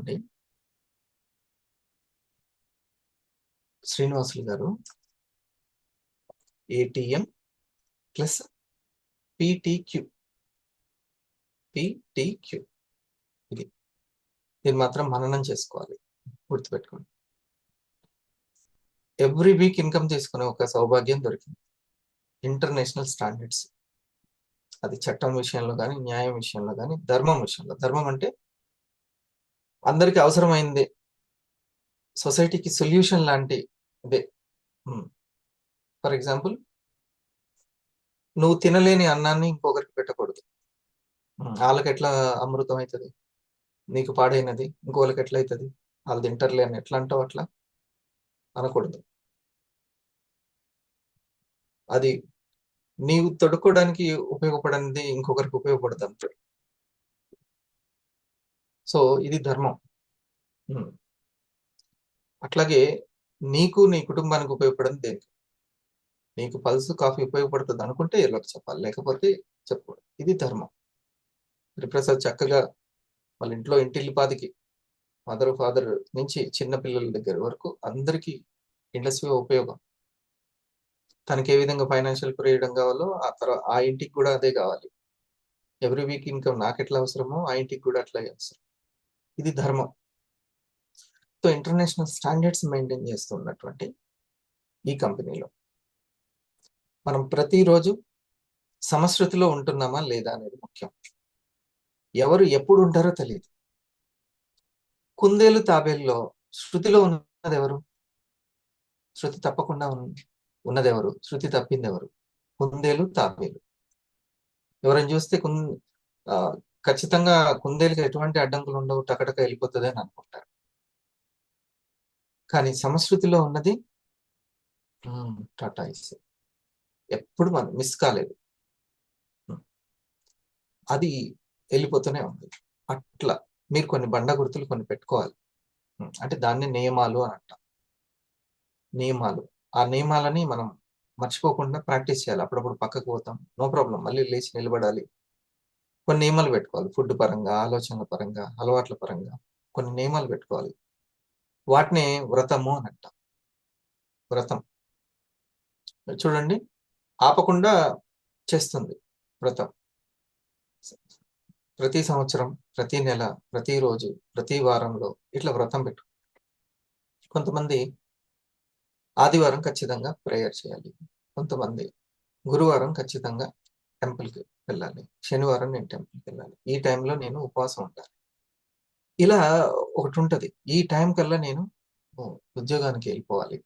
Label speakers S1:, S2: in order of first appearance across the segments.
S1: గుర్తుపెట్టుకోండి. శ్రీనివాసులు గారు ATM plus పీటీక్యూ ఇది మీరు మాత్రం మననం చేసుకోవాలి, గుర్తుపెట్టుకోండి. ఎవ్రీ వీక్ ఇన్కమ్ తీసుకునే ఒక సౌభాగ్యం దొరికింది. ఇంటర్నేషనల్ స్టాండర్డ్స్, అది చట్టం విషయంలో కానీ, న్యాయం విషయంలో కానీ, ధర్మం విషయంలో. ధర్మం అంటే అందరికి అవసరమైంది, సొసైటీకి సొల్యూషన్ లాంటి ఇదే. ఫర్ ఎగ్జాంపుల్, నువ్వు తినలేని అన్నాన్ని ఇంకొకరికి పెట్టకూడదు. వాళ్ళకి ఎట్లా అమృతం అవుతుంది? నీకు పాడైనది ఇంకోళ్ళకి ఎట్లా అవుతుంది? వాళ్ళు తింటారులే అని ఎట్లా అంటావు? అట్లా అనకూడదు. అది నీవు తొడుక్కోవడానికి ఉపయోగపడనిది ఇంకొకరికి ఉపయోగపడదు అంతే. సో ఇది ధర్మం. అట్లాగే నీకు నీ కుటుంబానికి ఉపయోగపడని దేనికి? నీకు పల్స్ కాఫీ ఉపయోగపడుతుంది అనుకుంటే ఎల్లరికి చెప్పాలి, లేకపోతే చెప్పకూడదు. ఇది ధర్మం. హరిప్రసాద్ చక్కగా వాళ్ళ ఇంట్లో ఇంటిల్లిపాదికి మదర్ ఫాదర్ నుంచి చిన్న పిల్లల దగ్గర వరకు అందరికీ ఇండస్ట్రీ ఉపయోగం. తనకి ఏ విధంగా ఫైనాన్షియల్ ఫ్రీడమ్ కావాలో ఆ ఇంటికి కూడా అదే కావాలి. ఎవ్రీ వీక్ ఇన్కమ్ నాకు ఎట్లా అవసరమో ఆ ఇంటికి కూడా అట్లాగే అవసరం. ఇది ధర్మం. సో ఇంటర్నేషనల్ స్టాండర్డ్స్ మెయింటైన్ చేస్తున్నటువంటి ఈ కంపెనీలో మనం ప్రతిరోజు సమశృతిలో ఉంటున్నామా లేదా అనేది ముఖ్యం. ఎవరు ఎప్పుడు ఉంటారో తెలియదు. కుందేలు తాబేలులో శృతిలో ఉన్నది ఎవరు? శృతి తప్పకుండా ఉన్నది ఎవరు? శృతి తప్పింది ఎవరు? కుందేలు తాబేలు. ఎవరైనా చూస్తే ఖచ్చితంగా కుందేలుకి ఎటువంటి అడ్డంకులు ఉండవు, టకటక వెళ్ళిపోతుంది అని అనుకుంటారు. కానీ సమశృతిలో ఉన్నది టాటాయిస్. ఎప్పుడు మనం మిస్ కాలేదు, అది వెళ్ళిపోతూనే ఉంది. అట్లా మీరు కొన్ని బండ గుర్తులు కొన్ని పెట్టుకోవాలి. అంటే దాన్ని నియమాలు అని అంటాం. నియమాలు, ఆ నియమాలని మనం మర్చిపోకుండా ప్రాక్టీస్ చేయాలి. అప్పుడప్పుడు పక్కకు పోతాం, నో ప్రాబ్లం, మళ్ళీ లేచి నిలబడాలి. కొన్ని నియమాలు పెట్టుకోవాలి. ఫుడ్ పరంగా, ఆలోచనల పరంగా, అలవాట్ల పరంగా కొన్ని నియమాలు పెట్టుకోవాలి. వాటిని వ్రతము అని అంటాం. వ్రతం చూడండి, ఆపకుండా చేస్తుంది వ్రతం. ప్రతి సంవత్సరం, ప్రతి నెల, ప్రతిరోజు, ప్రతి వారంలో ఇట్లా వ్రతం పెట్టు. కొంతమంది ఆదివారం ఖచ్చితంగా ప్రేయర్ చేయాలి, కొంతమంది గురువారం ఖచ్చితంగా టెంపుల్కి వెళ్ళాలి, శనివారం నేను టెంపుల్కి వెళ్ళాలి, ఈ టైంలో నేను ఉపవాసం ఉండాలి. ఇలా ఒకటి ఉంటుంది. ఈ టైం కల్లా నేను ఉద్యోగానికి వెళ్ళిపోవాలి,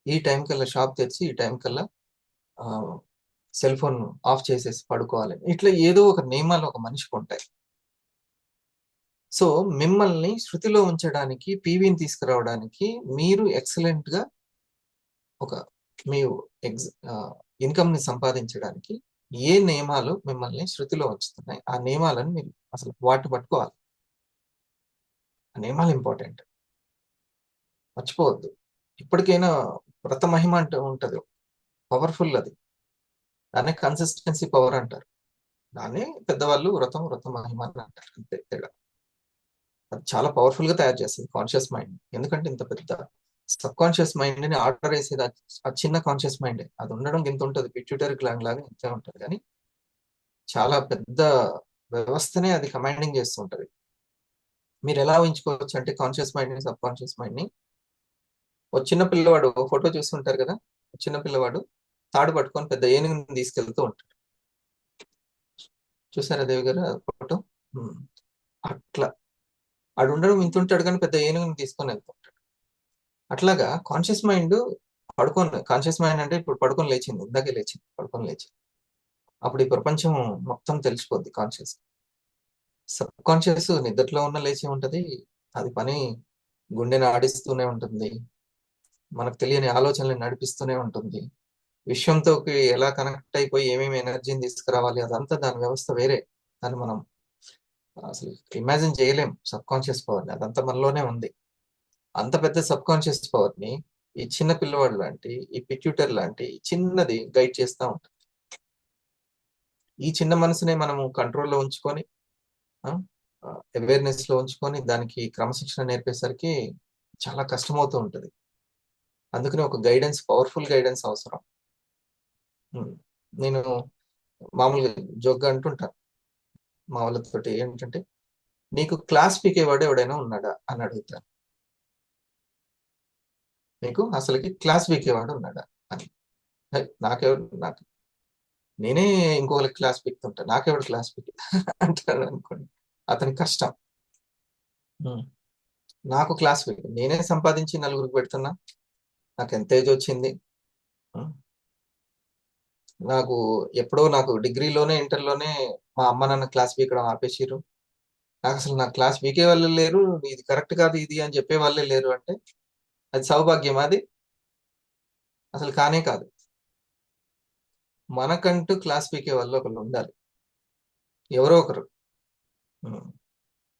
S1: ఈ టైం కల్లా షాప్ తెరిచి ఈ టైం కల్లా సెల్ ఫోన్ ఆఫ్ చేసేసి పడుకోవాలి. ఇట్లా ఏదో ఒక నియమాలు ఒక మనిషికి ఉంటాయి. సో మిమ్మల్ని శృతిలో ఉంచడానికి, పీవీని తీసుకురావడానికి, మీరు ఎక్సలెంట్ గా ఒక మీ ఇన్కమ్ ని సంపాదించడానికి ఏ నియమాలు మిమ్మల్ని శృతిలో ఉంచుతున్నాయి, ఆ నియమాలను మీరు అసలు వాటిని పట్టుకోవాలి. ఆ నియమాలు ఇంపార్టెంట్, మర్చిపోవద్దు. ఇప్పటికైనా వ్రత మహిమ అంటూ ఉంటది, పవర్ఫుల్. అది దాన్ని కన్సిస్టెన్సీ పవర్ అంటారు. దాన్ని పెద్దవాళ్ళు వ్రత మహిమ అని అంటారు. అంతే తేడా. అది చాలా పవర్ఫుల్ గా తయారు చేస్తుంది కాన్షియస్ మైండ్. ఎందుకంటే ఇంత పెద్ద సబ్ కాన్షియస్ మైండ్ ని ఆర్డర్ వేసేది ఆ చిన్న కాన్షియస్ మైండ్. అది ఉండడం ఇంత ఉంటుంది, పిట్యూటరీ గ్లాండ్ లాగా ఇంతే ఉంటుంది. కానీ చాలా పెద్ద వ్యవస్థనే అది కమాండింగ్ చేస్తుంటది. మీరు ఎలా ఊహించుకోవచ్చు అంటే కాన్షియస్ మైండ్ ని, సబ్ కాన్షియస్ మైండ్ ని, ఒక చిన్న పిల్లవాడు ఫోటో చూస్తుంటారు కదా, చిన్న పిల్లవాడు తాడు పట్టుకొని పెద్ద ఏనుగుని తీసుకెళ్తూ ఉంటాడు. చూసారా దేవి గారు ఫోటో? అట్లా ఆడు ఉండడం ఇంత ఉంటాడు, కానీ పెద్ద ఏనుగుని తీసుకొని వెళ్తుంటాడు. అట్లాగా కాన్షియస్ మైండ్ కాన్షియస్ మైండ్ అంటే ఇప్పుడు పడుకొని లేచింది, ఇందాకే లేచింది, పడుకొని లేచింది. అప్పుడు ఈ ప్రపంచం మొత్తం తెలిసిపోద్ది కాన్షియస్. సబ్ కాన్షియస్ నిద్రలో ఉన్న లేచి ఉంటది, అది పని గుండెని ఆడిస్తూనే ఉంటుంది, మనకు తెలియని ఆలోచనలు నడిపిస్తూనే ఉంటుంది. విశ్వంతో ఎలా కనెక్ట్ అయిపోయి ఏమేమి ఎనర్జీని తీసుకురావాలి, అదంతా దాని వ్యవస్థ వేరే. దాన్ని మనం అసలు ఇమాజిన్ చేయలేం. సబ్ కాన్షియస్ పవర్ని అదంతా మనలోనే ఉంది. అంత పెద్ద సబ్ కాన్షియస్ పవర్ ని ఈ చిన్న పిల్లవాడు లాంటి, ఈ పిట్యూటర్ లాంటి చిన్నది గైడ్ చేస్తూ ఉంటుంది. ఈ చిన్న మనసునే మనము కంట్రోల్లో ఉంచుకొని అవేర్నెస్ లో ఉంచుకొని దానికి క్రమశిక్షణ నేర్పేసరికి చాలా కష్టమవుతూ ఉంటుంది. అందుకని ఒక గైడెన్స్, పవర్ఫుల్ గైడెన్స్ అవసరం. నేను మామూలుగా జోక్గా అంటుంటాను మా వాళ్ళతోటి, ఏంటంటే నీకు క్లాస్ పీకేవాడు ఎవడైనా ఉన్నాడా అని అడుగుతాను. నీకు అసలుకి క్లాస్ పీకేవాడు ఉన్నాడా అని. నాకు నేనే ఇంకొకరికి క్లాస్ పీకుతుంటా, నాకెవడు క్లాస్ పీకి అంటాడు అనుకోండి, అతనికి కష్టం. నాకు క్లాస్ పీకి నేనే సంపాదించి నలుగురికి పెడుతున్నా, నాకు ఎంత ఏజ్ వచ్చింది. నాకు ఎప్పుడో నాకు డిగ్రీలోనే ఇంటర్లోనే మా అమ్మ నాన్న క్లాస్ పీకడం ఆపేసిరు. నాకు అసలు నా క్లాస్ పీకే వాళ్ళు లేరు, ఇది కరెక్ట్ కాదు ఇది అని చెప్పే వాళ్ళే లేరు అంటే అది సౌభాగ్యం. అది అసలు కానే కాదు. మనకంటూ క్లాస్ పీకే వాళ్ళు ఒకరు ఉండాలి, ఎవరో ఒకరు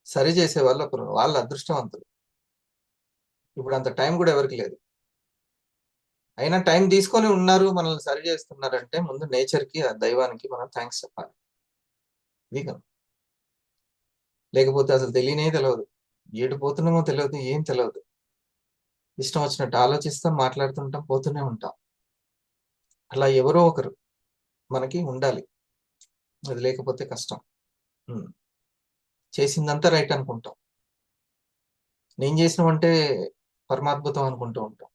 S1: సరి చేసే వాళ్ళు ఒకరు, వాళ్ళ అదృష్టవంతులు. ఇప్పుడు అంత టైం కూడా ఎవరికి లేదు. అయినా టైం తీసుకొని ఉన్నారు, మనల్ని సరి చేస్తున్నారంటే ముందు నేచర్కి, ఆ దైవానికి మనం థ్యాంక్స్ చెప్పాలి. ఇది కదా, లేకపోతే అసలు తెలియనే తెలియదు, ఏడు పోతున్నామో తెలియదు, ఏం తెలియదు. ఇష్టం వచ్చినట్టు ఆలోచిస్తాం, మాట్లాడుతుంటాం, పోతూనే ఉంటాం. అలా ఎవరో ఒకరు మనకి ఉండాలి, అది లేకపోతే కష్టం. చేసిందంతా రైట్ అనుకుంటాం, నేను చేసినవంటే పరమాద్భుతం అనుకుంటూ ఉంటాం,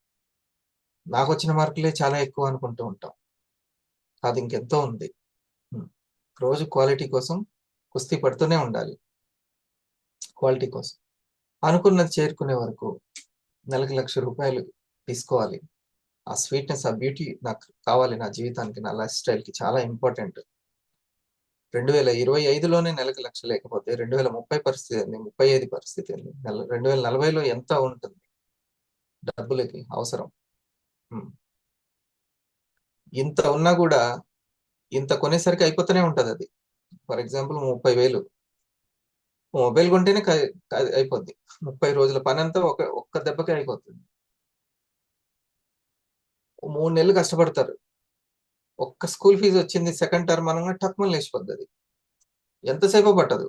S1: నాకు వచ్చిన మార్కులే చాలా ఎక్కువ అనుకుంటూ ఉంటాం. అది ఇంకెంతో ఉంది. రోజు క్వాలిటీ కోసం కుస్తీ పడుతూనే ఉండాలి, క్వాలిటీ కోసం. అనుకున్నది చేరుకునే వరకు నెలకి ₹1,00,000 తీసుకోవాలి. ఆ స్వీట్నెస్, ఆ బ్యూటీ నాకు కావాలి నా జీవితానికి, నా లైఫ్ స్టైల్కి చాలా ఇంపార్టెంట్. 2025లోనే నెలకు 1,00,000 లేకపోతే 2030 పరిస్థితి ఏంది, 35 పరిస్థితి ఏంది, 2040లో ఎంత ఉంటుంది డబ్బులకి అవసరం. ఇంత ఉన్నా కూడా ఇంత కొనేసరికి అయిపోతూనే ఉంటది అది. ఫర్ ఎగ్జాంపుల్ 30,000 మొబైల్ కొంటేనే అయిపోద్ది. 30 రోజుల పని అంతా ఒక్క దెబ్బకే అయిపోతుంది. 3 నెలలు కష్టపడతారు, ఒక్క స్కూల్ ఫీజు వచ్చింది సెకండ్ టర్మ్ అనగా టక్మని లేచిపోద్ది. అది ఎంతసేపో పట్టదు.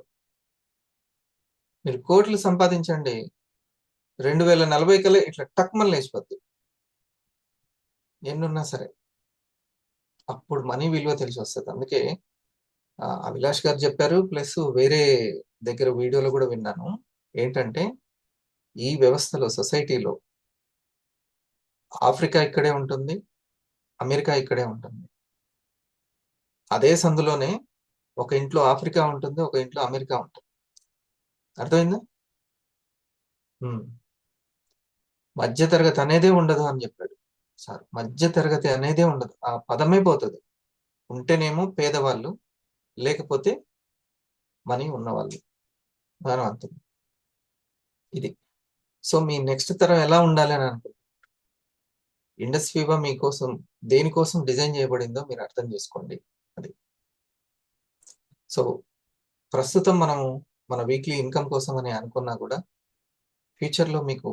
S1: మీరు కోట్లు సంపాదించండి, 2040 కల్లా ఇట్లా టక్మని లేచిపోద్ది, ఎన్నున్నా సరే. అప్పుడు మనీ విలువ తెలిసి వస్తుంది. అందుకే అభిలాష్ గారు చెప్పారు, ప్లస్ వేరే దగ్గర వీడియోలో కూడా విన్నాను, ఏంటంటే ఈ వ్యవస్థలో, సొసైటీలో ఆఫ్రికా ఇక్కడే ఉంటుంది, అమెరికా ఇక్కడే ఉంటుంది. అదే సందులోనే ఒక ఇంట్లో ఆఫ్రికా ఉంటుంది, ఒక ఇంట్లో అమెరికా ఉంటుంది. అర్థమైందా? మధ్య తరగతి అనేదే ఉండదు అని చెప్పాడు సార్. మధ్య తరగతి అనేదే ఉండదు, ఆ పదమే పోతుంది. ఉంటేనేమో పేదవాళ్ళు, లేకపోతే మనీ ఉన్నవాళ్ళు, ధనవంతులు. ఇది. సో మీ నెక్స్ట్ తరం ఎలా ఉండాలి అని అనుకుంటున్నారు? ఇండస్ ఫీవా మీకోసం దేనికోసం డిజైన్ చేయబడిందో మీరు అర్థం చేసుకోండి. అది. సో ప్రస్తుతం మనము మన వీక్లీ ఇన్కమ్ కోసం అని అనుకున్నా కూడా ఫ్యూచర్లో మీకు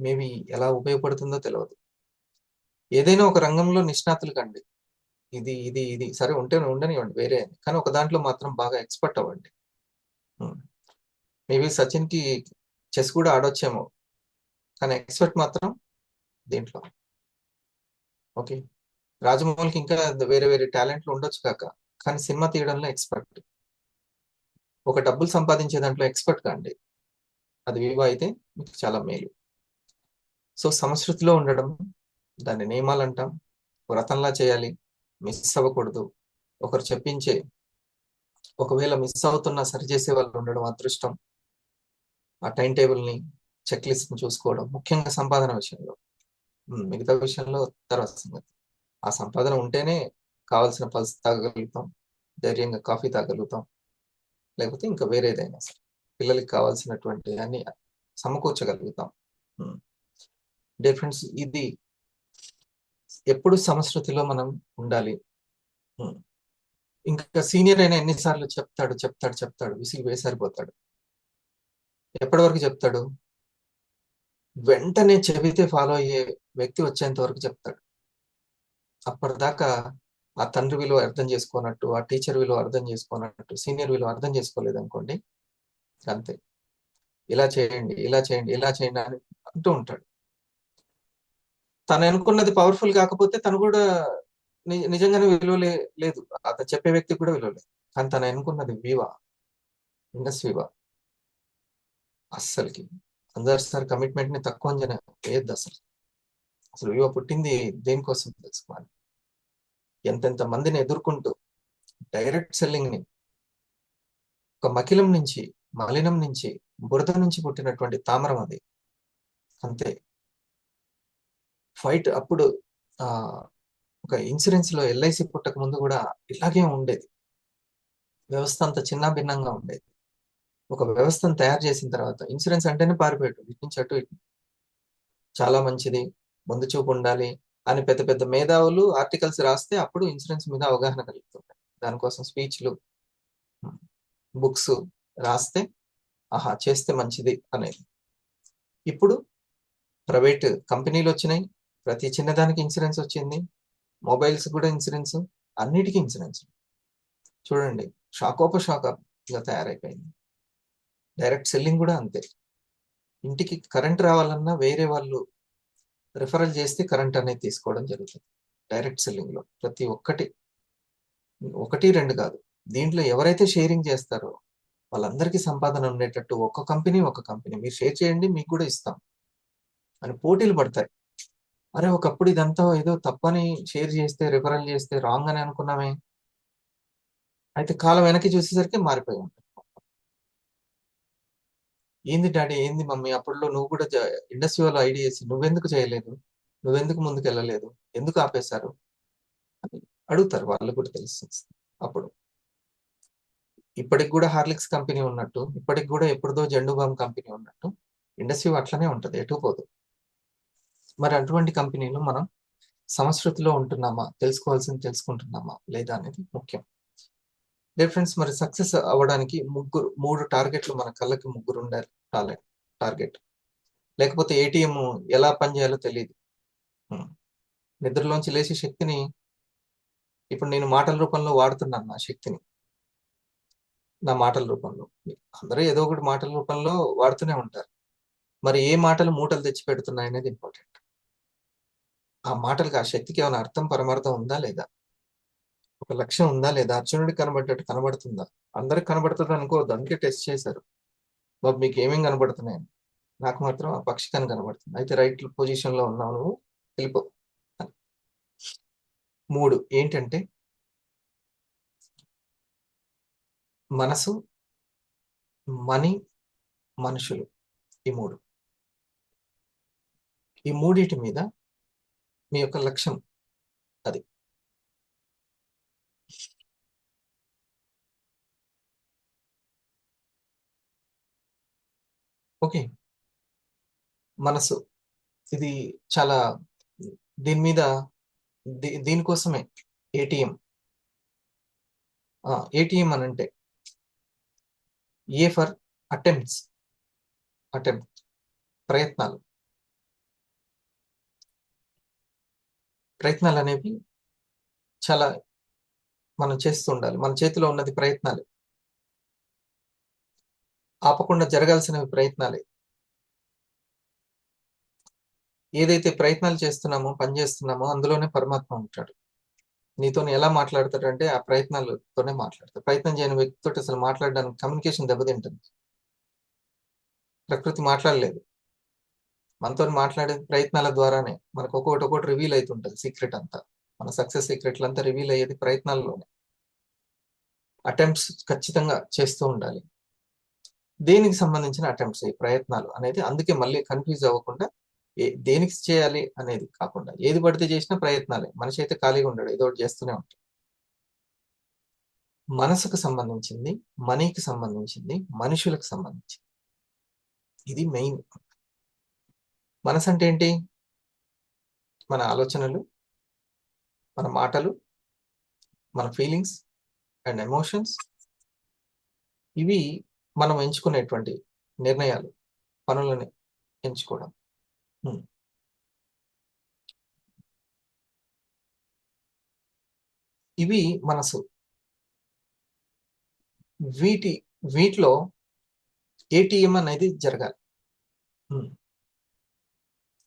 S1: మేబీ ఎలా ఉపయోగపడుతుందో తెలియదు. ఏదైనా ఒక రంగంలో నిష్ణాతులు కండి, ఇది ఇది ఇది సరే ఉంటే ఉండనివ్వండి వేరే, కానీ ఒక దాంట్లో మాత్రం బాగా ఎక్స్పర్ట్ అవ్వండి. మేబీ సచిన్కి చెస్ కూడా ఆడొచ్చేమో, కానీ ఎక్స్పర్ట్ మాత్రం దీంట్లో. ఓకే, రాజమౌళికి ఇంకా వేరే వేరే టాలెంట్లు ఉండొచ్చు కాక, కానీ సినిమా తీయడంలో ఎక్స్పర్ట్. ఒక డబ్బులు సంపాదించే దాంట్లో ఎక్స్పర్ట్ కాండి, అది వివో అయితే మీకు చాలా మేలు. సో సంస్కృతిలో ఉండడం, దాన్ని నియమాలు అంటాం, వ్రతంలా చేయాలి, మిస్ అవ్వకూడదు. ఒకరు చెప్పించే, ఒకవేళ మిస్ అవుతున్నా సరి చేసే వాళ్ళు ఉండడం అదృష్టం. ఆ టైం టేబుల్ని, చెక్ లిస్ట్ని చూసుకోవడం, ముఖ్యంగా సంపాదన విషయంలో. మిగతా విషయంలో తర్వాత సంగతి. ఆ సంపాదన ఉంటేనే కావాల్సిన పల్స్ తాగగలుగుతాం, ధైర్యంగా కాఫీ తాగలుగుతాం, లేకపోతే ఇంకా వేరేదైనా సరే పిల్లలకి కావాల్సినటువంటి అన్ని సమకూర్చగలుగుతాం. డిఫరెన్స్ ఇది. ఎప్పుడు సంస్కృతిలో మనం ఉండాలి. ఇంకా సీనియర్ అయినా ఎన్నిసార్లు చెప్తాడు చెప్తాడు చెప్తాడు, విసిగి వేసారిపోతాడు. ఎప్పటి వరకు చెప్తాడు? వెంటనే చెబితే ఫాలో అయ్యే వ్యక్తి వచ్చేంత వరకు చెప్తాడు. అప్పటిదాకా ఆ తండ్రి విలువ అర్థం చేసుకోనట్టు, ఆ టీచర్ విలువ అర్థం చేసుకోనట్టు, సీనియర్ విలువ అర్థం చేసుకోలేదు అనుకోండి, అంతే. ఇలా చేయండి, ఇలా చేయండి, ఇలా చేయండి అని అంటూ ఉంటాడు. తను అనుకున్నది పవర్ఫుల్ కాకపోతే తను కూడా నిజంగానే లేదు. అతను చెప్పే వ్యక్తి కూడా విలువ లేదు. కానీ తను అనుకున్నది వివా, ఇండస్ వివా అస్సలకి. అందరు సార్ కమిట్మెంట్ ని తక్కువ అంచనా వేయద్దు అసలు. అసలు వివా పుట్టింది దేనికోసం తెలుసుకోవాలి. ఎంతెంత మందిని ఎదుర్కొంటూ డైరెక్ట్ సెల్లింగ్ ని, ఒక మకిలం నుంచి, మలినం నుంచి, బురద నుంచి పుట్టినటువంటి తామరం అది. అంతే. ఫైట్ అప్పుడు ఆ ఒక ఇన్సూరెన్స్ లో ఎల్ఐసి పుట్టక ముందు కూడా ఇలాగే ఉండేది. వ్యవస్థ అంత చిన్న భిన్నంగా ఉండేది. ఒక వ్యవస్థను తయారు చేసిన తర్వాత ఇన్సూరెన్స్ అంటేనే పారిపోయాడు ఇటు నుంచి అటు. ఇటు చాలా మంచిది, ముందు చూపు ఉండాలి అని పెద్ద పెద్ద మేధావులు ఆర్టికల్స్ రాస్తే అప్పుడు ఇన్సూరెన్స్ మీద అవగాహన కలుగుతుంది. దానికోసం స్పీచ్లు, బుక్స్ రాస్తే ఆహా చేస్తే మంచిది అనేది. ఇప్పుడు ప్రైవేట్ కంపెనీలు వచ్చినాయి, ప్రతి చిన్నదానికి ఇన్సూరెన్స్ వచ్చింది, మొబైల్స్ కూడా ఇన్సూరెన్స్, అన్నిటికీ ఇన్సూరెన్స్. చూడండి, షాకోపషాక్గా తయారైపోయింది. డైరెక్ట్ సెల్లింగ్ కూడా అంతే. ఇంటికి కరెంట్ రావాలన్నా వేరే వాళ్ళు రిఫరల్ చేస్తే కరెంట్ అనేది తీసుకోవడం జరుగుతుంది డైరెక్ట్ సెల్లింగ్ లో. ప్రతి ఒక్కటి, ఒకటి రెండు కాదు, దీంట్లో ఎవరైతే షేరింగ్ చేస్తారో వాళ్ళందరికీ సంపాదన ఉండేటట్టు ఒక కంపెనీ మీరు షేర్ చేయండి మీకు కూడా ఇస్తాం అని పోటీలు పడతాయి. అరే ఒకప్పుడు ఇదంతా ఏదో తప్పని షేర్ చేస్తే, రిఫరల్ చేస్తే రాంగ్ అని అనుకున్నామే, అయితే కాలం వెనక్కి చూసేసరికి మారిపోయి ఉంటాయి. ఏంది డాడీ, ఏంది మమ్మీ, అప్పట్లో నువ్వు కూడా ఇండస్ట్రీలో ఐడి చేసి నువ్వెందుకు చేయలేదు, నువ్వెందుకు ముందుకు వెళ్ళలేదు, ఎందుకు ఆపేశారు అని అడుగుతారు. వాళ్ళు కూడా తెలుస్తుంది అప్పుడు. ఇప్పటికి కూడా హార్లిక్స్ కంపెనీ ఉన్నట్టు, ఇప్పటికి కూడా ఎప్పుడుదో జెండు బామ్ కంపెనీ ఉన్నట్టు ఇండస్ట్రీ అట్లనే ఉంటది, ఎటు పోదు. మరి అటువంటి కంపెనీలు మనం సంస్కృతిలో ఉంటున్నామా, తెలుసుకోవాల్సింది తెలుసుకుంటున్నామా లేదా అనేది ముఖ్యం. ఫ్రెండ్స్, మరి సక్సెస్ అవ్వడానికి మూడు టార్గెట్లు మన కళ్ళకి ముగ్గురు ఉండాలి. టార్గెట్ లేకపోతే ఏటీఎం ఎలా పనిచేయాలో తెలియదు. నిద్రలోంచి లేచి శక్తిని ఇప్పుడు నేను మాటల రూపంలో వాడుతున్నాను. నా శక్తిని నా మాటల రూపంలో, అందరూ ఏదో ఒకటి మాటల రూపంలో వాడుతూనే ఉంటారు. మరి ఏ మాటలు మూటలు తెచ్చి పెడుతున్నాయి అనేది ఇంపార్టెంట్. ఆ మాటలకు, ఆ శక్తికి ఏమైనా అర్థం పరమార్థం ఉందా లేదా, ఒక లక్ష్యం ఉందా లేదా, అర్జునుడికి కనబడ్డట్టు కనబడుతుందా. అందరికి కనబడుతుంది అనుకోవద్దు, అందుకే టెస్ట్ చేశారు. బాబు మీకు ఏమేమి కనబడుతున్నాయని. నాకు మాత్రం ఆ పక్షి కనబడుతుంది. అయితే రైట్ పొజిషన్ లో ఉన్నావు నువ్వు, వెళ్ళిపో. మూడు ఏంటంటే మనసు, మనీ, మనుషులు. ఈ మూడు, ఈ మూడిటి మీద మీ యొక్క లక్ష్యం అది. ఓకే. మనసు ఇది చాలా, దీని మీద దీనికోసమే ఏటీఎం. ఏటీఎం అని అంటే ఏ ఫర్ అటెంప్ట్స్, ప్రయత్నాలు. ప్రయత్నాలు అనేవి చాలా మనం చేస్తూ ఉండాలి. మన చేతిలో ఉన్నది ప్రయత్నాలు, ఆపకుండా జరగాల్సినవి ప్రయత్నాలే. ఏదైతే ప్రయత్నాలు చేస్తున్నామో, పని చేస్తున్నామో అందులోనే పరమాత్మ ఉంటాడు. నీతో ఎలా మాట్లాడతాడు అంటే ఆ ప్రయత్నాలతోనే మాట్లాడతాడు. ప్రయత్నం చేయని వ్యక్తితో అసలు మాట్లాడడానికి కమ్యూనికేషన్ దెబ్బతింటుంది. ప్రకృతి మాట్లాడలేదు, మనతో మాట్లాడే ప్రయత్నాల ద్వారానే మనకు ఒక్కొక్కటి రివీల్ అవుతుంటది. సీక్రెట్ అంతా, మన సక్సెస్ సీక్రెట్లు అంతా రివీల్ అయ్యేది ప్రయత్నాల్లోనే. అటెంప్ట్స్ ఖచ్చితంగా చేస్తూ ఉండాలి. దేనికి సంబంధించిన అటెంప్ట్స్ ఈ ప్రయత్నాలు అనేది. అందుకే మళ్ళీ కన్ఫ్యూజ్ అవ్వకుండా, దేనికి చేయాలి అనేది కాకుండా ఏది పడితే చేసినా ప్రయత్నాలే. మనిషి అయితే ఖాళీగా ఉండడు, ఏదో ఒకటి చేస్తూనే ఉంటాడు. మనసుకు సంబంధించింది, మనీకి సంబంధించింది, మనుషులకు సంబంధించింది. ఇది మెయిన్. మనసు అంటే ఏంటి? మన ఆలోచనలు, మన మాటలు, మన ఫీలింగ్స్ అండ్ ఎమోషన్స్. ఇవి మనం ఎంచుకునేటువంటి నిర్ణయాలు, పనులని ఎంచుకోవడం. ఇవి మనసు. వీటిలో ఏటీఎం అనేది జరగాలి.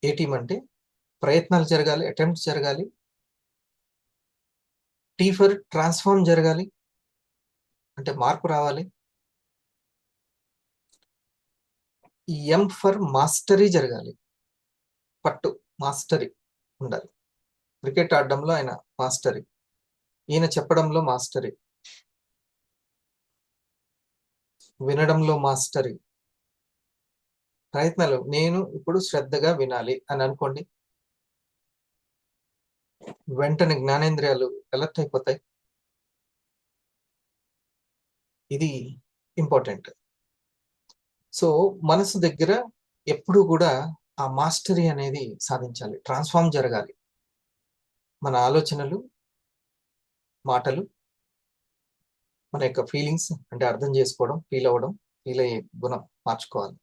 S1: ఏటీఎం అంటే ప్రయత్నాలు జరగాలి, అటెంప్ట్స్ జరగాలి. టీ ఫర్ ట్రాన్స్ఫార్మ్ జరగాలి, అంటే మార్పు రావాలి. ఎం ఫర్ మాస్టరీ జరగాలి, పట్టు, మాస్టరీ ఉండాలి. క్రికెట్ ఆడడంలో ఆయన మాస్టరీ, ఈయన చెప్పడంలో మాస్టరీ, వినడంలో మాస్టరీ. ప్రయత్నాలు, నేను ఇప్పుడు శ్రద్ధగా వినాలి అని అనుకోండి, వెంటనే జ్ఞానేంద్రియాలు అలర్ట్ అయిపోతాయి. ఇది ఇంపార్టెంట్. సో మనసు దగ్గర ఎప్పుడు కూడా ఆ మాస్టరీ అనేది సాధించాలి, ట్రాన్స్ఫార్మ్ జరగాలి. మన ఆలోచనలు, మాటలు, మన యొక్క ఫీలింగ్స్, అంటే అర్థం చేసుకోవడం, ఫీల్ అవ్వడం, ఫీల్ అయ్యే గుణం మార్చుకోవాలి.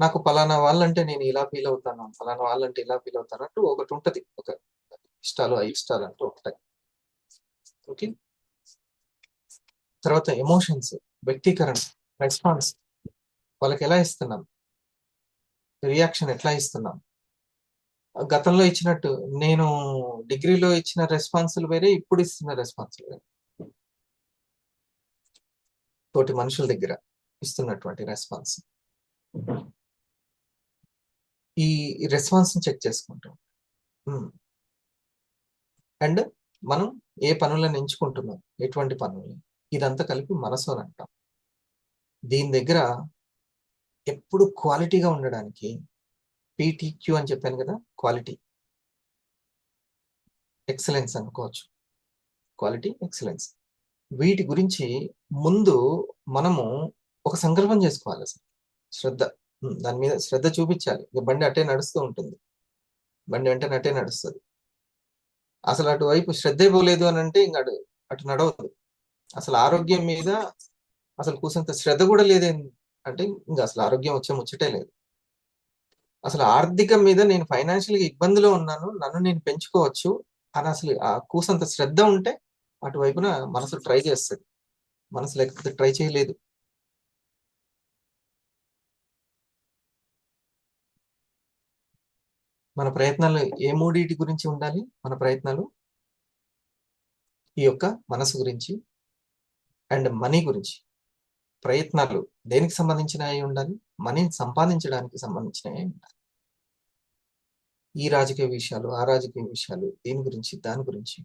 S1: నాకు పలానా వాళ్ళంటే నేను ఇలా ఫీల్ అవుతాను, పలానా వాళ్ళంటే ఇలా ఫీల్ అవుతాను అంటూ ఒకటి ఉంటది, ఒక ఇష్టాలు అయిష్టాలు అంటూ ఉంటాయి. ఓకే. తర్వాత ఎమోషన్స్, వ్యక్తీకరణ, రెస్పాన్స్, వాళ్ళకి ఎలా ఇస్తున్నాం, రియాక్షన్ ఎట్లా ఇస్తున్నాం. గతంలో ఇచ్చినట్టు, నేను డిగ్రీలో ఇచ్చిన రెస్పాన్సులు వేరే, ఇప్పుడు ఇస్తున్న రెస్పాన్సులు వేరే. తోటి మనుషుల దగ్గర ఇస్తున్నటువంటి రెస్పాన్స్, ఈ రెస్పాన్స్ చెక్ చేసుకుంటాం. అండ్ మనం ఏ పనులను ఎంచుకుంటున్నాం, ఎటువంటి పనులు, ఇదంతా కలిపి మనసు అని అంటాం. దీని దగ్గర ఎప్పుడు క్వాలిటీగా ఉండడానికి పీటీక్యూ అని చెప్పాను కదా, క్వాలిటీ ఎక్సలెన్స్ అనుకోవచ్చు, క్వాలిటీ ఎక్సలెన్స్. వీటి గురించి ముందు మనము ఒక సంకల్పం చేసుకోవాలి. అసలు శ్రద్ధ, దాని మీద శ్రద్ధ చూపించాలి. ఇక బండి అట్టే నడుస్తూ ఉంటుంది, బండి వెంటనే అట్టే నడుస్తుంది. అసలు అటువైపు శ్రద్ధే పోలేదు అని అంటే ఇంక అటు నడవదు. అసలు ఆరోగ్యం మీద అసలు కూసంత శ్రద్ధ కూడా లేదే అంటే ఇంకా అసలు ఆరోగ్యం వచ్చే ముచ్చటే లేదు. అసలు ఆర్థికం మీద నేను ఫైనాన్షియల్గా ఇబ్బందిలో ఉన్నాను, నన్ను నేను పెంచుకోవచ్చు అని అసలు ఆ కూసంత శ్రద్ధ ఉంటే అటువైపున మనసు ట్రై చేస్తుంది. మనసు లేకపోతే ట్రై చేయలేదు. మన ప్రయత్నాలు ఏ మూడింటి గురించి ఉండాలి? మన ప్రయత్నాలు ఈ యొక్క మనసు గురించి అండ్ మనీ గురించి. ప్రయత్నాలు దేనికి సంబంధించినవి ఉండాలి? మనీని సంపాదించడానికి సంబంధించినవి ఉండాలి. ఈ రాజకీయ విషయాలు, ఆ రాజకీయ విషయాలు, దీని గురించి, దాని గురించి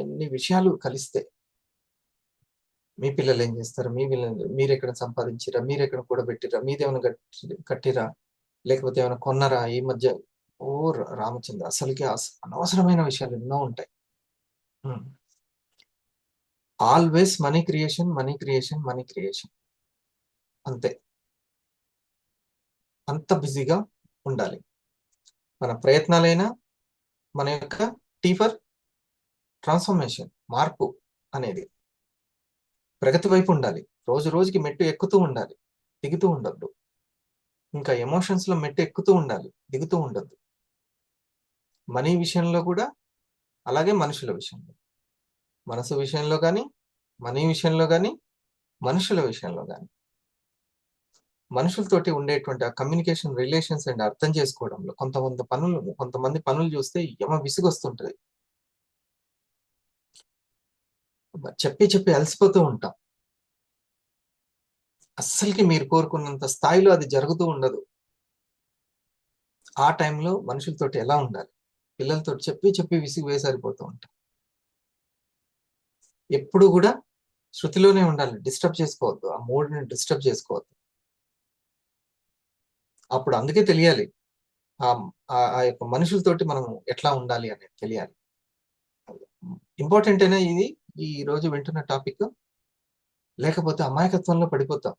S1: ఎన్ని విషయాలు కలిస్తే మీ పిల్లలు ఏం చేస్తారు, మీ పిల్లలు మీరు ఎక్కడ సంపాదించిరా, మీరు ఎక్కడ కూడబెట్టిరా, మీదేమైనా కట్టిరా, లేకపోతే ఏమైనా కొన్నరా ఈ మధ్య. ఓ రామచంద్ర, అసలుకి అనవసరమైన విషయాలు ఎన్నో ఉంటాయి. Always money creation, money creation, money creation, అంతే. అంత బిజీగా ఉండాలి. మన ప్రయత్నాలైనా, మన యొక్క టీ ఫర్ ట్రాన్స్ఫర్మేషన్, మార్పు అనేది ప్రగతి వైపు ఉండాలి. రోజు రోజుకి మెట్టు ఎక్కుతూ ఉండాలి, దిగుతూ ఉండద్దు. ఇంకా ఎమోషన్స్ లో మెట్టు ఎక్కుతూ ఉండాలి, దిగుతూ ఉండద్దు. మనీ విషయంలో కూడా అలాగే, మనుషుల విషయంలో, మనసు విషయంలో కానీ, మనీ విషయంలో కానీ, మనుషుల విషయంలో కానీ, మనుషులతోటి ఉండేటువంటి ఆ కమ్యూనికేషన్, రిలేషన్స్ అండ్ అర్థం చేసుకోవడంలో కొంతమంది పనులు చూస్తే విసుగొస్తుంటది. చెప్పి చెప్పి అలసిపోతూ ఉంటాం. అస్సలకి మీరు కోరుకున్నంత స్థాయిలో అది జరుగుతూ ఉండదు. ఆ టైంలో మనుషులతోటి ఎలా ఉండాలి? పిల్లలతో చెప్పి చెప్పి విసిగి వేసారిపోతూ ఉంటాం. ఎప్పుడు కూడా శృతిలోనే ఉండాలి, డిస్టర్బ్ చేసుకోవద్దు, ఆ మూడ్ని డిస్టర్బ్ చేసుకోవద్దు. అప్పుడు అందుకే తెలియాలి ఆ యొక్క మనుషులతోటి మనం ఎట్లా ఉండాలి అనేది తెలియాలి. ఇంపార్టెంట్ అయినా ఇది ఈ రోజు వింటున్న టాపిక్, లేకపోతే అమాయకత్వంలో పడిపోతాం.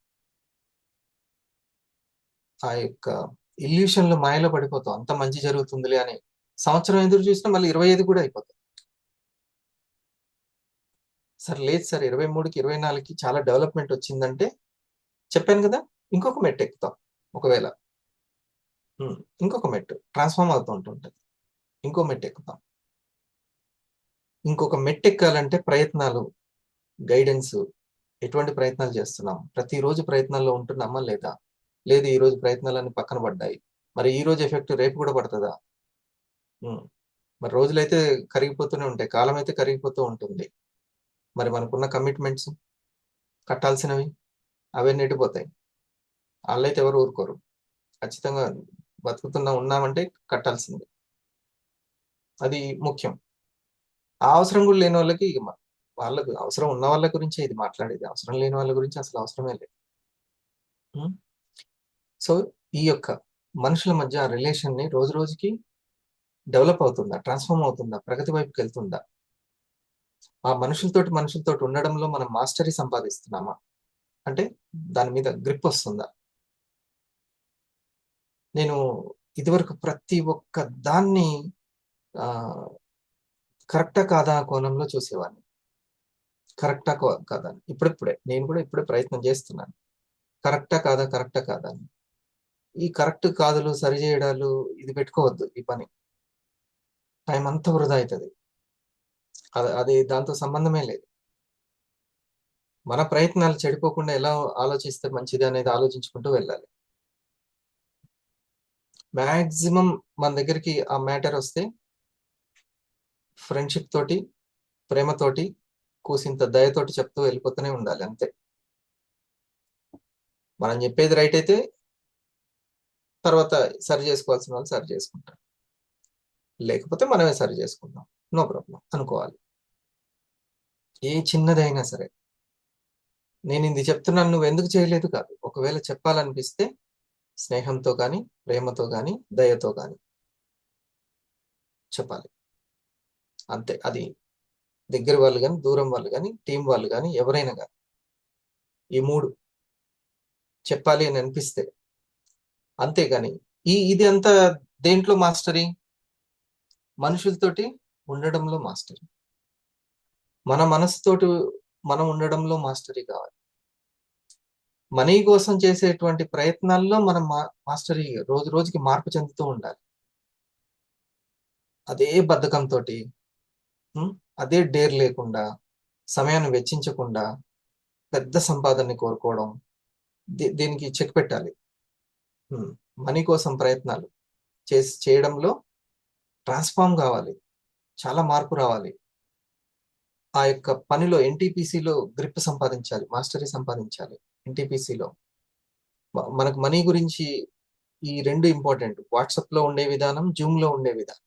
S1: ఆ యొక్క ఇల్యూషన్ లో, మాయలో పడిపోతాం. అంత మంచి జరుగుతుందిలే అని సంవత్సరం ఎదురు చూసినా మళ్ళీ 25 కూడా అయిపోతాం. సార్ లేదు సార్, 23కి 24కి చాలా డెవలప్మెంట్ వచ్చిందంటే చెప్పాను కదా, ఇంకొక మెట్టు ఎక్కుతాం. ఒకవేళ ఇంకొక మెట్టు ట్రాన్స్ఫార్మ్ అవుతూ ఉంటుంటది, ఇంకో మెట్టు ఎక్కుతాం. ఇంకొక మెట్టు ఎక్కాలంటే ప్రయత్నాలు, గైడెన్స్, ఎటువంటి ప్రయత్నాలు చేస్తున్నాం? ప్రతిరోజు ప్రయత్నాల్లో ఉంటున్నామా లేదా? లేదు ఈ రోజు ప్రయత్నాలన్నీ పక్కన పడ్డాయి. మరి ఈ రోజు ఎఫెక్ట్ రేపు కూడా పడతదా? మరి రోజులైతే కరిగిపోతూనే ఉంటాయి. కాలం అయితే కరిగిపోతూ ఉంటుంది. మరి మనకున్న కమిట్మెంట్స్ కట్టాల్సినవి అవన్నీ ఎటుపోతాయి? ఆళ్ళైతే ఎవరు ఊరుకోరు. ఖచ్చితంగా ఉన్నామంటే కట్టాల్సిందే. అది ముఖ్యం. ఆ అవసరం కూడా లేని వాళ్ళకి వాళ్ళకు అవసరం ఉన్న వాళ్ళ గురించే ఇది మాట్లాడేది. అవసరం లేని వాళ్ళ గురించి అసలు అవసరమే లేదు. హ్మ్. సో, ఈ యొక్క మనుషుల మధ్య రిలేషన్‌ని రోజు రోజుకి డెవలప్ అవుతుందా? ట్రాన్స్‌ఫార్మ్ అవుతుందా? ప్రగతి వైపుకెళ్తుందా? ఆ మనుషులతోటి ఉండడంలో మనం మాస్టరీ సంపాదిస్తున్నామా? అంటే దాని మీద గ్రిప్ వస్తుందా? నేను ఇదివరకు ప్రతి ఒక్క దాన్ని ఆహ్, కరెక్టా కాదా కోణంలో చూసేవాడిని. కరెక్టా కాదా అని. నేను కూడా ఇప్పుడే ప్రయత్నం చేస్తున్నాను. కరెక్టా కాదా? కరెక్టా కాదా అని. ఈ కరెక్ట్ కాదులు, సరిజేయడాలు ఇది పెట్టుకోవద్దు ఈ పని. టైం అంతా వృధా అయితది. అది దాంతో సంబంధమే లేదు. మన ప్రయత్నాలు చెడిపోకుండా ఎలా ఆలోచిస్తే మంచిది అనేది ఆలోచించుకుంటూ వెళ్ళాలి. మాక్సిమం మన దగ్గరికి ఆ మ్యాటర్ వస్తే ఫ్రెండ్‌షిప్ తోటి, ప్రేమతోటి, కూసింత దయతోటి చెప్తూ వెళ్ళిపోతూనే ఉండాలి అంతే. మనం చెప్పేది రైట్ అయితే తర్వాత సరి చేసుకోవాల్సిన వాళ్ళు సరి చేసుకుంటారు. లేకపోతే మనమే సరి చేసుకుందాం. నో ప్రాబ్లమ్ అనుకోవాలి. ఏ చిన్నదైనా సరే. నేనిది చెప్తున్నాను నువ్వెందుకు చేయలేదు కాదు. ఒకవేళ చెప్పాలనిపిస్తే స్నేహంతో గాని, ప్రేమతో గాని, దయతో గాని చెప్పాలి. అంతే. అది దగ్గర వాళ్ళు గాని, దూరం వాళ్ళు గాని, టీమ్ వాళ్ళు గాని, ఎవరైనా గాని. ఈ 3 చెప్పాలి అని అనిపిస్తే. అంతేగాని ఇది అంతా దేంట్లో మాస్టరీ? మనుషులతోటి ఉండడంలో మాస్టరీ. మన మనసుతోటి మనం ఉండడంలో మాస్టరీ కావాలి. మనీ కోసం చేసేటువంటి ప్రయత్నాల్లో మనం మాస్టరీ రోజు రోజుకి మార్పు చెందుతూ ఉండాలి. అదే బద్ధకంతోటి హ్మ్. అదే డేర్ లేకుండా, సమయాన్ని వెచ్చించకుండా, పెద్ద సంపాదనని కోరుకోవడం. దీనికి చెక్ పెట్టాలి. హ్మ్. మనీ కోసం ప్రయత్నాలు చేయడంలో ట్రాన్స్‌ఫార్మ్ గావాలి. చాలా మార్పు రావాలి. ఆ యొక్క పనిలో ఎన్‌టీపీసీలో గ్రిప్ సంపాదించాలి. మాస్టరీ సంపాదించాలి. ఎన్‌టీపీసీలో. మనకు మనీ గురించి ఈ 2 ఇంపార్టెంట్. వాట్సాప్‌లో ఉండే విధానం, జూమ్‌లో ఉండే విధానం.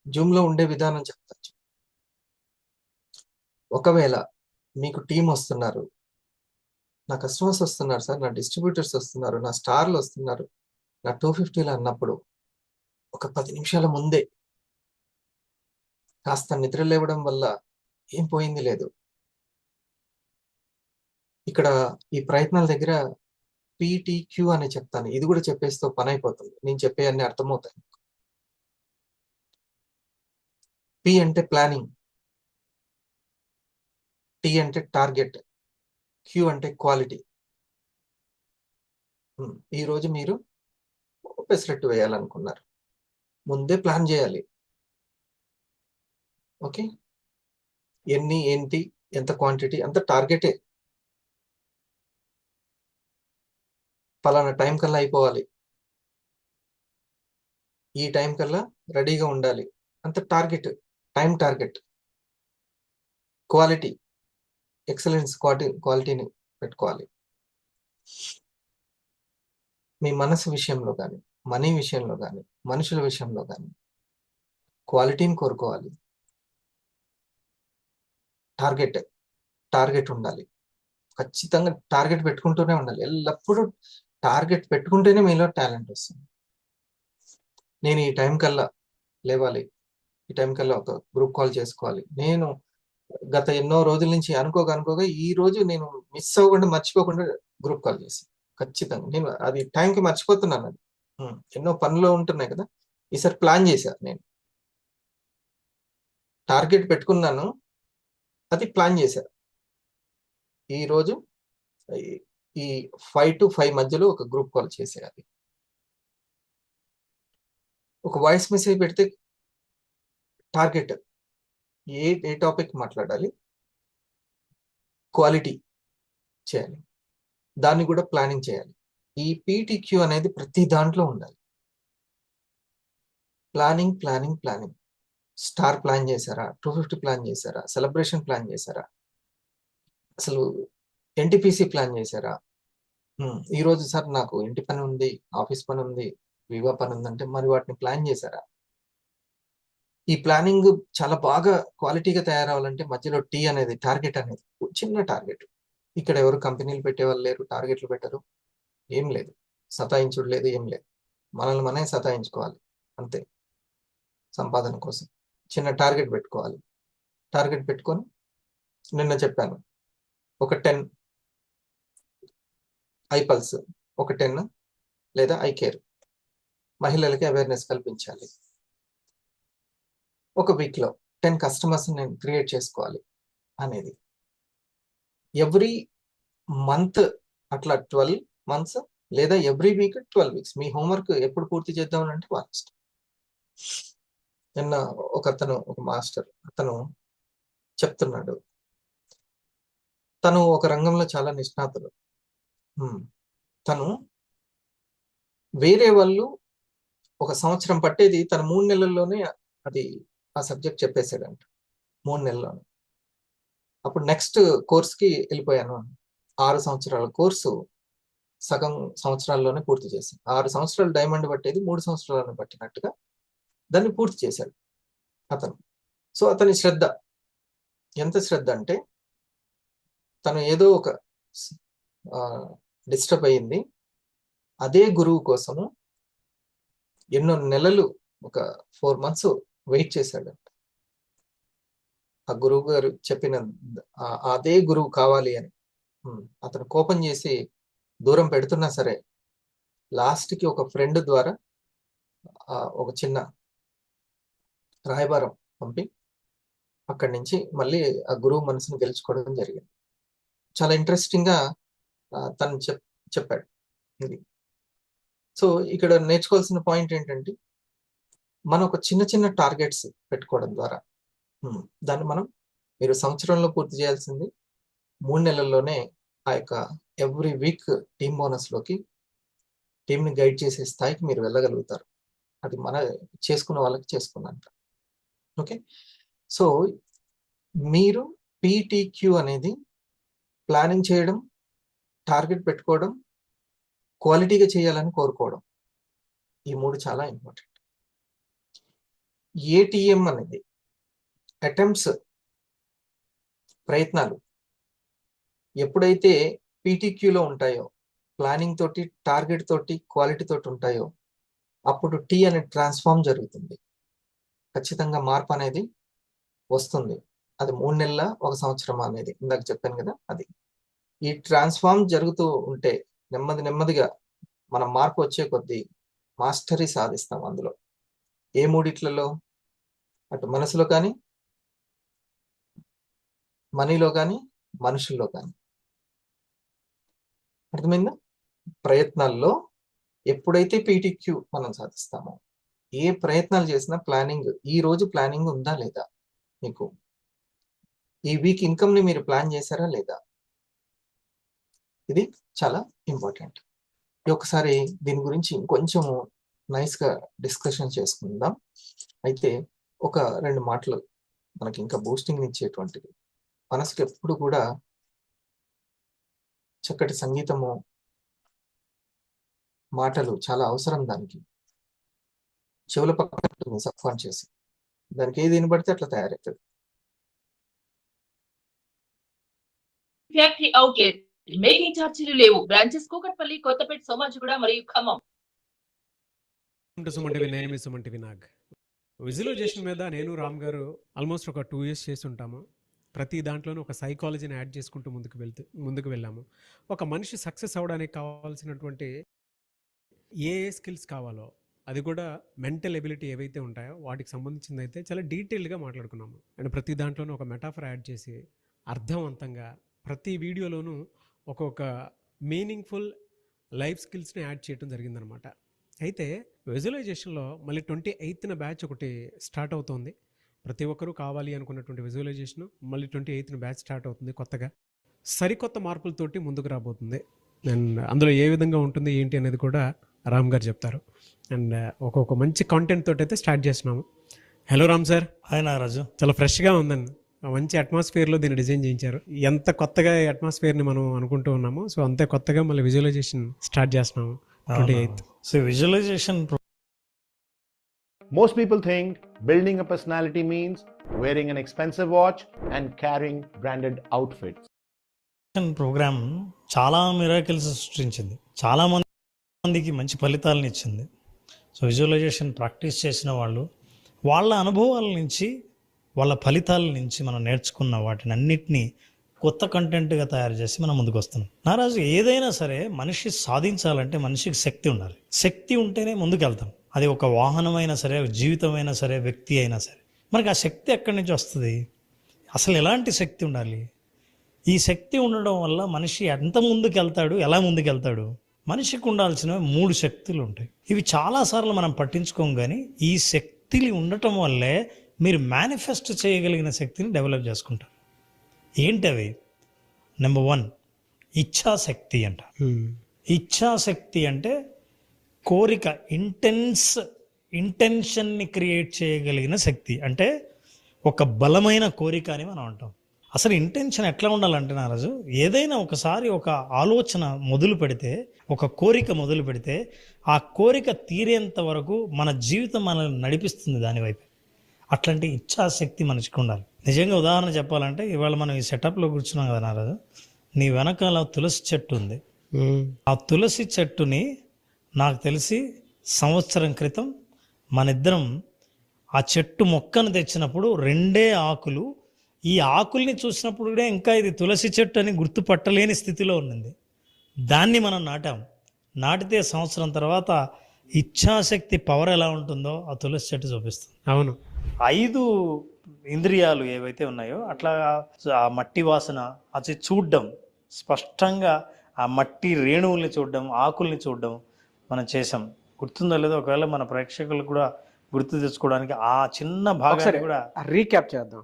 S1: జూమ్‌లో ఉండే విధానం చెప్తా. ఒకవేళ మీకు టీమొస్తున్నారు. నా కస్టమర్స్ వస్తున్నారు సార్. నా డిస్ట్రిబ్యూటర్స్ వస్తున్నారు. నా స్టార్‌లొస్తున్నారు. నా 250లో అన్నప్పుడు ఒక 10 నిమిషాల ముందే కాస్త నిద్ర లేవడం వల్ల ఏం పోయింది లేదు. ఇక్కడ ఈ ప్రయత్నాల దగ్గర పీటీక్యూ అని చెప్తాను. ఇది కూడా చెప్పేస్తే పనైపోతుంది. నేను చెప్పేయన్నీ అర్థమవుతాయి. పి అంటే ప్లానింగ్. టీ అంటే టార్గెట్. క్యూ అంటే క్వాలిటీ. ఈరోజు మీరు పెసరట్టు వేయాలనుకున్నారు. ముందే ప్లాన్ జేయాలి. ఓకే. ఏంటి, ఎంత క్వాంటిటీ అంత టార్గెటే. పలానా టైం కల్లా అయిపోవాలి. ఈ టైం కల్లా రెడీగా ఉండాలి. అంత target. Time target. Quality. Excellence క్వాలిటీని పెట్టుకోవాలి. మీ మనసు విషయంలో గాని, మనీ విషయంలో గాని, మనుషుల విషయంలో గాని క్వాలిటీని కోరుకోవాలి. టార్గెట్. టార్గెట్ ఉండాలి. ఖచ్చితంగా టార్గెట్ పెట్టుకుంటూనే ఉండాలి. ఎల్లప్పుడూ టార్గెట్ పెట్టుకుంటేనే మీలో టాలెంట్ వస్తుంది. నేను ఈ టైం కల్లా లేవాలి. ఈ టైం కల్లా ఒక గ్రూప్ కాల్ చేసుకోవాలి. నేను గత ఎన్నో రోజుల నుంచి అనుకోగా ఈ రోజు నేను మిస్ అవ్వకుండా, మర్చిపోకుండా గ్రూప్ కాల్ చేశాను. ఖచ్చితంగా. నేను అది టైంకి మర్చిపోతున్నానది. ఎన్నో పనులు ఉంటున్నాయి కదా! ఈసారి ప్లాన్ చేశా నేను. టార్గెట్ పెట్టుకున్నాను. అది ప్లాన్ చేశా. ఈరోజు ఈ ఈ 5-5 మధ్యలో ఒక గ్రూప్ కాల్ చేసేయాలి. ఒక వాయిస్ మెసేజ్ పెడితే టార్గెట్ ఏ టాపిక్ మాట్లాడాలి? క్వాలిటీ చేయాలి, దాన్ని కూడా ప్లానింగ్ చేయాలి. ఈ పీటీక్యూ అనేది ప్రతి దాంట్లో ఉండాలి. Planning planning planning. Star plan చేశారా, 250 ప్లాన్ చేశారా, సెలబ్రేషన్ ప్లాన్ చేశారా, అసలు ఎన్టీపీసీ ప్లాన్ చేశారా? ఈ రోజు సార్ నాకు ఇంటి పని ఉంది, ఆఫీస్ పని ఉంది, వివా పని ఉందంటే మరి వాటిని ప్లాన్ చేశారా? ఈ ప్లానింగ్ చాలా బాగా క్వాలిటీగా తయారవ్వాలంటే మధ్యలో టీ అనేది, టార్గెట్ అనేది, చిన్న టార్గెట్. ఇక్కడ ఎవరు కంపెనీలు పెట్టేవాళ్ళు లేరు, టార్గెట్లు పెట్టరు, ఏం లేదు, సతాయించుడు లేదు, ఏం లేదు. మనల్ని మనమే సతాయించుకోవాలి అంతే. సంపాదన కోసం చిన్న టార్గెట్ పెట్టుకోవాలి. టార్గెట్ పెట్టుకొని నిన్న చెప్పాను, ఒక 10 ఐపల్స్, ఒక 10 లేదా ఐ కేర్ మహిళలకి అవేర్నెస్ కల్పించాలి. ఒక వీక్లో 10 కస్టమర్స్ నేను క్రియేట్ చేసుకోవాలి అనేది. ఎవ్రీ మంత్ అట్లా 12 మంత్స్ లేదా ఎవ్రీ వీక్ 12 వీక్స్. మీ హోంవర్క్ ఎప్పుడు పూర్తి చేద్దామని అంటే వాళ్ళ ఇష్టం. నిన్న ఒక మాస్టర్ అతను చెప్తున్నాడు, తను ఒక రంగంలో చాలా నిష్ణాతుడు. తను వేరే వాళ్ళు 1 సంవత్సరం పట్టేది తను 3 నెలల్లోనే అది ఆ సబ్జెక్ట్ చెప్పేశాడంట, 3 నెలల్లోనే. అప్పుడు నెక్స్ట్ కోర్స్కి వెళ్ళిపోయాను. 6 సంవత్సరాల కోర్సు సగం సంవత్సరాల్లోనే పూర్తి చేశాను. 6 సంవత్సరాలు డైమండ్ పట్టేది 3 సంవత్సరాలను పట్టినట్టుగా దాన్ని పూర్తి చేశాడు అతను. సో అతని శ్రద్ధ, ఎంత శ్రద్ధ అంటే తను ఏదో ఒక డిస్టర్బ్ అయ్యింది, అదే గురువు కోసము ఎన్నో నెలలు, ఒక 4 months వెయిట్ చేశాడంట. ఆ గురువు గారు చెప్పిన అదే గురువు కావాలి అని అతను కోపం చేసి దూరం పెడుతున్నా సరే లాస్ట్కి ఒక ఫ్రెండ్ ద్వారా ఒక చిన్న రాయబారం పంపి అక్కడి నుంచి మళ్ళీ ఆ గురువు మనసును గెలుచుకోవడం జరిగింది. చాలా ఇంట్రెస్టింగ్గా తను చెప్పాడు ఇది. సో ఇక్కడ నేర్చుకోవాల్సిన పాయింట్ ఏంటంటే, మనం ఒక చిన్న చిన్న టార్గెట్స్ పెట్టుకోవడం ద్వారా దాన్ని మీరు సంవత్సరంలో పూర్తి చేయాల్సింది 3 నెలల్లోనే ఆ యొక్క ఎవ్రీ వీక్ టీమ్ బోనస్లోకి టీంని గైడ్ చేసే స్థాయికి మీరు వెళ్ళగలుగుతారు. అది మన చేసుకున్న వాళ్ళకి చేసుకున్నంత. ఓకే, సో మీరు పీటీక్యూ అనేది ప్లానింగ్ చేయడం, టార్గెట్ పెట్టుకోవడం, క్వాలిటీగా చేయాలని కోరుకోవడం, ఈ 3 చాలా ఇంపార్టెంట్. ఏటీఎం అనేది అటెంప్ట్స్, ప్రయత్నాలు ఎప్పుడైతే పీటీక్యూలో ఉంటాయో, ప్లానింగ్ తోటి, టార్గెట్ తోటి, క్వాలిటీ తోటి ఉంటాయో, అప్పుడు టీ అనే ట్రాన్స్ఫార్మ్ జరుగుతుంది. ఖచ్చితంగా మార్పు అనేది వస్తుంది. అది 3 నెలల 1 సంవత్సరం అనేది ఇందాక చెప్పాను కదా. అది ఈ ట్రాన్స్ఫార్మ్ జరుగుతూ ఉంటే నెమ్మదిగా మన మార్పు వచ్చే కొద్దీ మాస్టరీ సాధిస్తాం. అందులో ఏ మూడిట్లలో, అటు మనసులో కానీ, మనీలో కానీ, మనుషుల్లో కానీ. అర్థమైందా? ప్రయత్నాల్లో ఎప్పుడైతే పీటీక్యూ మనం సాధిస్తామో, ఏ ప్రయత్నాలు చేసినా ప్లానింగ్, ఈ రోజు ప్లానింగ్ ఉందా లేదా, మీకు ఈ వీక్ ఇన్కమ్ని మీరు ప్లాన్ చేశారా లేదా, ఇది చాలా ఇంపార్టెంట్. ఒకసారి దీని గురించి ఇంకొంచెము నైస్గా డిస్కషన్ చేసుకుందాం. అయితే ఒక 2 మాటలు మనకి ఇంకా బూస్టింగ్ ఇచ్చేటువంటిది, మనసుకి ఎప్పుడు కూడా చక్కటి సంగీతము, మాటలు చాలా అవసరం. దానికి చెవుల పక్కన సబ్కాన్షియస్, దానికి ఏది వినబడితే అట్లా తయారవుతుంది.
S2: ఫ్యాక్టరీ అవుట్లెట్, మేకింగ్ ఛార్జీలు లేవు. బ్రాంచెస్ కూకట్పల్లి, కొత్తపేట, సోమాజిగూడ మరియు ఖమ్మం.
S3: నేను మీ సుమన్ టీవీ నాగ్. విజువలైజేషన్ మీద నేను రామ్ గారు ఆల్మోస్ట్ ఒక 2 years చేసి ఉంటాము. ప్రతి దాంట్లోనూ ఒక సైకాలజీని యాడ్ చేసుకుంటూ ముందుకు వెళ్ళాము. ఒక మనిషి సక్సెస్ అవ్వడానికి కావాల్సినటువంటి ఏ స్కిల్స్ కావాలో, అది కూడా మెంటల్ ఎబిలిటీ ఏవైతే ఉంటాయో వాటికి సంబంధించింది అయితే చాలా డీటెయిల్గా మాట్లాడుకున్నాము. అండ్ ప్రతి దాంట్లోనూ ఒక మెటాఫర్ యాడ్ చేసి అర్థవంతంగా ప్రతి వీడియోలోనూ ఒక్కొక్క మీనింగ్ఫుల్ లైఫ్ స్కిల్స్ని యాడ్ చేయడం జరిగిందనమాట. అయితే విజువలైజేషన్లో మళ్ళీ 28th బ్యాచ్ ఒకటి స్టార్ట్ అవుతుంది. ప్రతి ఒక్కరూ కావాలి అనుకున్నటువంటి విజువలైజేషన్ మళ్ళీ 28th బ్యాచ్ స్టార్ట్ అవుతుంది కొత్తగా. సరికొత్త మార్పులతోటి ముందుకు రాబోతుంది. అండ్ అందులో ఏ విధంగా ఉంటుంది ఏంటి అనేది కూడా రామ్ గారు చెప్తారు. అండ్ ఒక్కొక్క మంచి కాంటెంట్ తోటి అయితే స్టార్ట్ చేస్తున్నాము. Hello Ram sir.
S4: Hi Nagaraju.
S3: చాలా ఫ్రెష్గా ఉందండి. మంచి అట్మాస్ఫియర్లో దీన్ని డిజైన్ చేయించారు. ఎంత కొత్తగా ఈ అట్మాస్ఫియర్ని మనం అనుకుంటూ ఉన్నాము, సో అంతే కొత్తగా మళ్ళీ విజువలైజేషన్ స్టార్ట్ చేస్తున్నాము 28th.
S4: So visualisation
S5: Most people think building a personality means wearing an expensive watch and carrying branded outfits.
S4: Programme చాలా మిరాకిల్స్ సృష్టించింది, చాలా మందికి మంచి ఫలితాలను ఇచ్చింది. సో విజువలైజేషన్ ప్రాక్టీస్ చేసిన వాళ్ళు వాళ్ళ అనుభవాల నుంచి, వాళ్ళ ఫలితాల నుంచి మనం నేర్చుకున్న వాటిని అన్నిటినీ కొత్త కంటెంట్గా తయారు చేసి మనం ముందుకు వస్తున్నాం. నారాజు, ఏదైనా సరే మనిషి సాధించాలంటే మనిషికి శక్తి ఉండాలి. శక్తి ఉంటేనే ముందుకు వెళ్తాం. అది ఒక వాహనమైనా సరే, జీవితమైనా సరే, వ్యక్తి అయినా సరే. మనకి ఆ శక్తి ఎక్కడి నుంచి వస్తుంది? అసలు ఎలాంటి శక్తి ఉండాలి? ఈ శక్తి ఉండడం వల్ల మనిషి ఎంత ముందుకు వెళ్తాడు, ఎలా ముందుకు వెళ్తాడు? మనిషికి ఉండాల్సిన 3 శక్తులు ఉంటాయి. ఇవి చాలాసార్లు మనం పట్టించుకోం, కానీ ఈ శక్తులు ఉండటం వల్లే మీరు మేనిఫెస్ట్ చేయగలిగిన శక్తిని డెవలప్ చేసుకుంటారు. ఏంటి అవి? నెంబర్ 1 ఇచ్ఛాశక్తి అంట. ఇచ్ఛాశక్తి అంటే కోరిక, ఇంటెన్షన్ని క్రియేట్ చేయగలిగిన శక్తి. అంటే ఒక బలమైన కోరిక అని మనం అంటాం. అసలు ఇంటెన్షన్ ఎట్లా ఉండాలంటే నారాజు, ఏదైనా ఒకసారి ఒక ఆలోచన మొదలు పెడితే, ఒక కోరిక మొదలు పెడితే, ఆ కోరిక తీరేంత వరకు మన జీవితం మనల్ని నడిపిస్తుంది దానివైపు. అట్లాంటి ఇచ్ఛాశక్తి మనిషికి ఉండాలి. నిజంగా ఉదాహరణ చెప్పాలంటే, ఇవాళ మనం ఈ సెటప్లో కూర్చున్నాం కదా నారాజు, నీ వెనకాల తులసి చెట్టు ఉంది. ఆ తులసి చెట్టుని నాకు తెలిసి సంవత్సరం క్రితం మనిద్దరం ఆ చెట్టు మొక్కను తెచ్చినప్పుడు 2 ఆకులు, ఈ ఆకుల్ని చూసినప్పుడు కూడా ఇంకా ఇది తులసి చెట్టు అని గుర్తుపట్టలేని స్థితిలో ఉన్నది. దాన్ని మనం నాటితే సంవత్సరం తర్వాత ఇచ్ఛాశక్తి పవర్ ఎలా ఉంటుందో ఆ తులసి చెట్టు చూపిస్తుంది.
S3: అవును.
S4: 5 ఇంద్రియాలు ఏవైతే ఉన్నాయో అట్లా ఆ మట్టి వాసన అది చూడడం, స్పష్టంగా ఆ మట్టి రేణువుల్ని చూడడం, ఆకుల్ని చూడడం మనం చేసాం. గుర్తుందో లేదో, ఒకవేళ మన ప్రేక్షకులు కూడా గుర్తు తెచ్చుకోవడానికి ఆ చిన్న భాగాన్ని కూడా
S3: రీక్యాప్ చేద్దాం,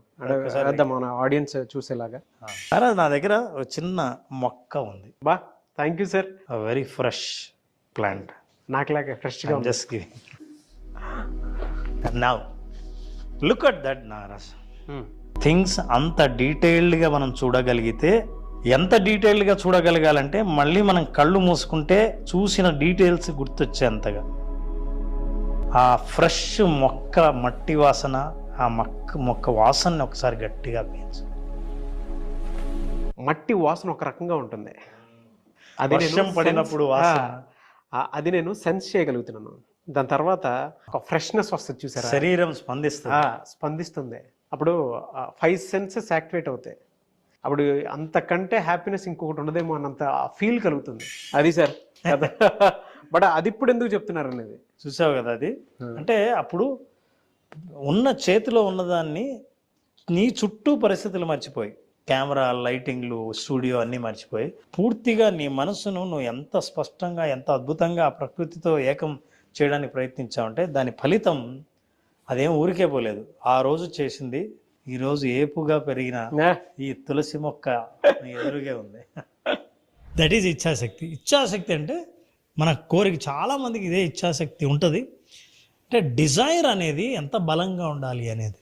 S3: మన ఆడియన్స్ చూసేలాగా.
S4: సరే, నా దగ్గర ఒక చిన్న మొక్క ఉంది.
S3: బా, thank you sir.
S4: Very fresh plant,
S3: నాకులాగా ఫ్రెష్గా ఉంది.
S4: Just giving. Now look at that నారాజ్. థింగ్స్ అంత డీటెయిల్డ్గా మనం చూడగలిగితే, ఎంత డీటెయిల్డ్గా చూడగలగాలంటే మళ్ళీ మనం కళ్ళు మూసుకుంటే చూసిన డీటెయిల్స్ గుర్తొచ్చేంతగా ఆ ఫ్రెష్ మొక్క మట్టి వాసన, ఆ మొక్క వాసనని ఒకసారి గట్టిగా పీల్చు.
S3: మట్టి వాసన ఒక రకంగా ఉంటుంది. అది
S4: వర్షం పడినప్పుడు వాసన,
S3: అది నేను సెన్స్ చేయగలుగుతున్నాను. దాని తర్వాత ఒక ఫ్రెష్నెస్ వస్తుంది, చూసారా?
S4: శరీరం
S3: స్పందిస్తుంది. అప్పుడు 5 సెన్సెస్ యాక్టివేట్ అవుతాయి. అప్పుడు అంతకంటే హ్యాపీనెస్ ఇంకొకటి ఉండదేమో అన్నంత ఫీల్ కలుగుతుంది. అది సార్. బట్ అది ఇప్పుడు ఎందుకు చెప్తున్నారు అనేది
S4: చూసావు కదా. అది అంటే అప్పుడు ఉన్న చేతిలో ఉన్నదాన్ని నీ చుట్టూ పరిస్థితులు మర్చిపోయి, కెమెరా, లైటింగ్లు, స్టూడియో అన్నీ మర్చిపోయి, పూర్తిగా నీ మనసును నువ్వు ఎంత స్పష్టంగా, ఎంత అద్భుతంగా ఆ ప్రకృతితో ఏకం చేయడానికి ప్రయత్నించావంటే దాని ఫలితం అదేం ఊరికే పోలేదు. ఆ రోజు చేసింది ఈరోజు ఏపుగా పెరిగిన ఈ తులసి మొక్క నీ ఎదురుగే ఉంది. దట్ ఈజ్ ఇచ్ఛాశక్తి. ఇచ్ఛాశక్తి అంటే మన కోరిక. చాలామందికి ఇదే ఇచ్ఛాశక్తి ఉంటుంది. అంటే డిజైర్ అనేది ఎంత బలంగా ఉండాలి అనేది.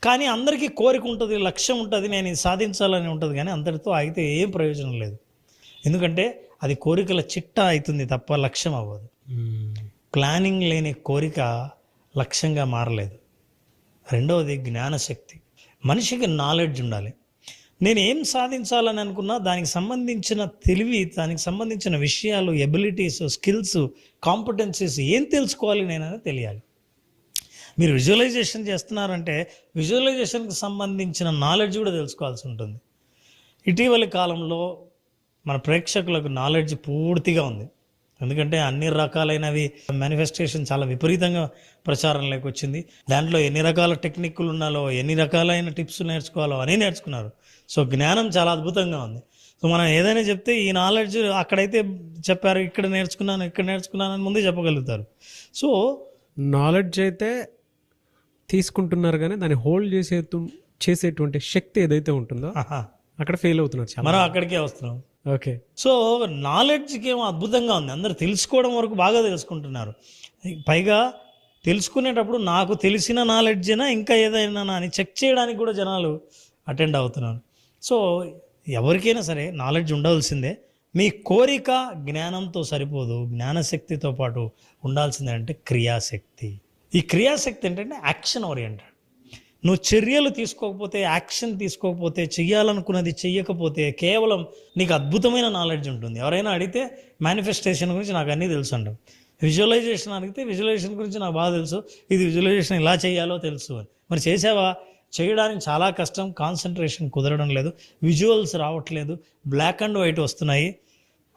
S4: కానీ అందరికీ కోరిక ఉంటుంది, లక్ష్యం ఉంటుంది, నేను ఇది సాధించాలని ఉంటుంది. కానీ అందరితో ఆగితే ఏం ప్రయోజనం లేదు. ఎందుకంటే అది కోరికల చిట్టా అవుతుంది తప్ప లక్ష్యం అవ్వదు. ప్లానింగ్ లేని కోరిక లక్ష్యంగా మారలేదు. రెండవది జ్ఞానశక్తి. మనిషికి నాలెడ్జ్ ఉండాలి. నేను ఏం సాధించాలని అనుకున్నా దానికి సంబంధించిన తెలివి, దానికి సంబంధించిన విషయాలు, ఎబిలిటీస్, స్కిల్స్, కాంపిటెన్సీస్ ఏం తెలుసుకోవాలి నేనని తెలియాలి. మీరు విజువలైజేషన్ చేస్తున్నారంటే విజువలైజేషన్కి సంబంధించిన నాలెడ్జ్ కూడా తెలుసుకోవాల్సి ఉంటుంది. ఇటీవలి కాలంలో మన ప్రేక్షకులకు నాలెడ్జ్ పూర్తిగా ఉంది. ఎందుకంటే అన్ని రకాలైనవి మేనిఫెస్టేషన్ చాలా విపరీతంగా ప్రచారంలోకి వచ్చింది. దాంట్లో ఎన్ని రకాల టెక్నిక్లు ఉన్నాలో, ఎన్ని రకాలైన టిప్స్ నేర్చుకోవాలో అని నేర్చుకున్నారు. సో జ్ఞానం చాలా అద్భుతంగా ఉంది. సో మనం ఏదైనా చెప్తే ఈ నాలెడ్జ్ అక్కడైతే చెప్పారు, ఇక్కడ నేర్చుకున్నాను అని ముందే చెప్పగలుగుతారు. సో
S3: నాలెడ్జ్ అయితే తీసుకుంటున్నారు, కానీ దాన్ని హోల్డ్ చేసేటువంటి శక్తి ఏదైతే ఉంటుందో అక్కడ ఫెయిల్ అవుతున్నారు చాలా
S4: మనం
S3: మంది.
S4: అక్కడికే వస్తున్నాం.
S3: ఓకే.
S4: సో నాలెడ్జ్కి ఏమో అద్భుతంగా ఉంది, అందరు తెలుసుకోవడం వరకు బాగా తెలుసుకుంటున్నారు. పైగా తెలుసుకునేటప్పుడు నాకు తెలిసిన నాలెడ్జేనా ఇంకా ఏదైనా అని చెక్ చేయడానికి కూడా జనాలు అటెండ్ అవుతున్నారు. సో ఎవరికైనా సరే నాలెడ్జ్ ఉండవలసిందే. మీ కోరిక జ్ఞానంతో సరిపోదు, జ్ఞానశక్తితో పాటు ఉండాల్సిందే అంటే క్రియాశక్తి. ఈ క్రియాశక్తి ఏంటంటే యాక్షన్ ఓరియంటెడ్. నువ్వు చర్యలు తీసుకోకపోతే, యాక్షన్ తీసుకోకపోతే, చెయ్యాలనుకున్నది చెయ్యకపోతే కేవలం నీకు అద్భుతమైన నాలెడ్జ్ ఉంటుంది. ఎవరైనా అడిగితే మేనిఫెస్టేషన్ గురించి నాకు అన్నీ తెలుసు అంటాం. విజువలైజేషన్ అడిగితే విజువలైజేషన్ గురించి నాకు బాగా తెలుసు, ఇది విజువలైజేషన్ ఇలా చేయాలో తెలుసు అని. మరి చేసావా? చేయడానికి చాలా కష్టం, కాన్సన్ట్రేషన్ కుదరడం లేదు, విజువల్స్ రావట్లేదు, బ్లాక్ అండ్ వైట్ వస్తున్నాయి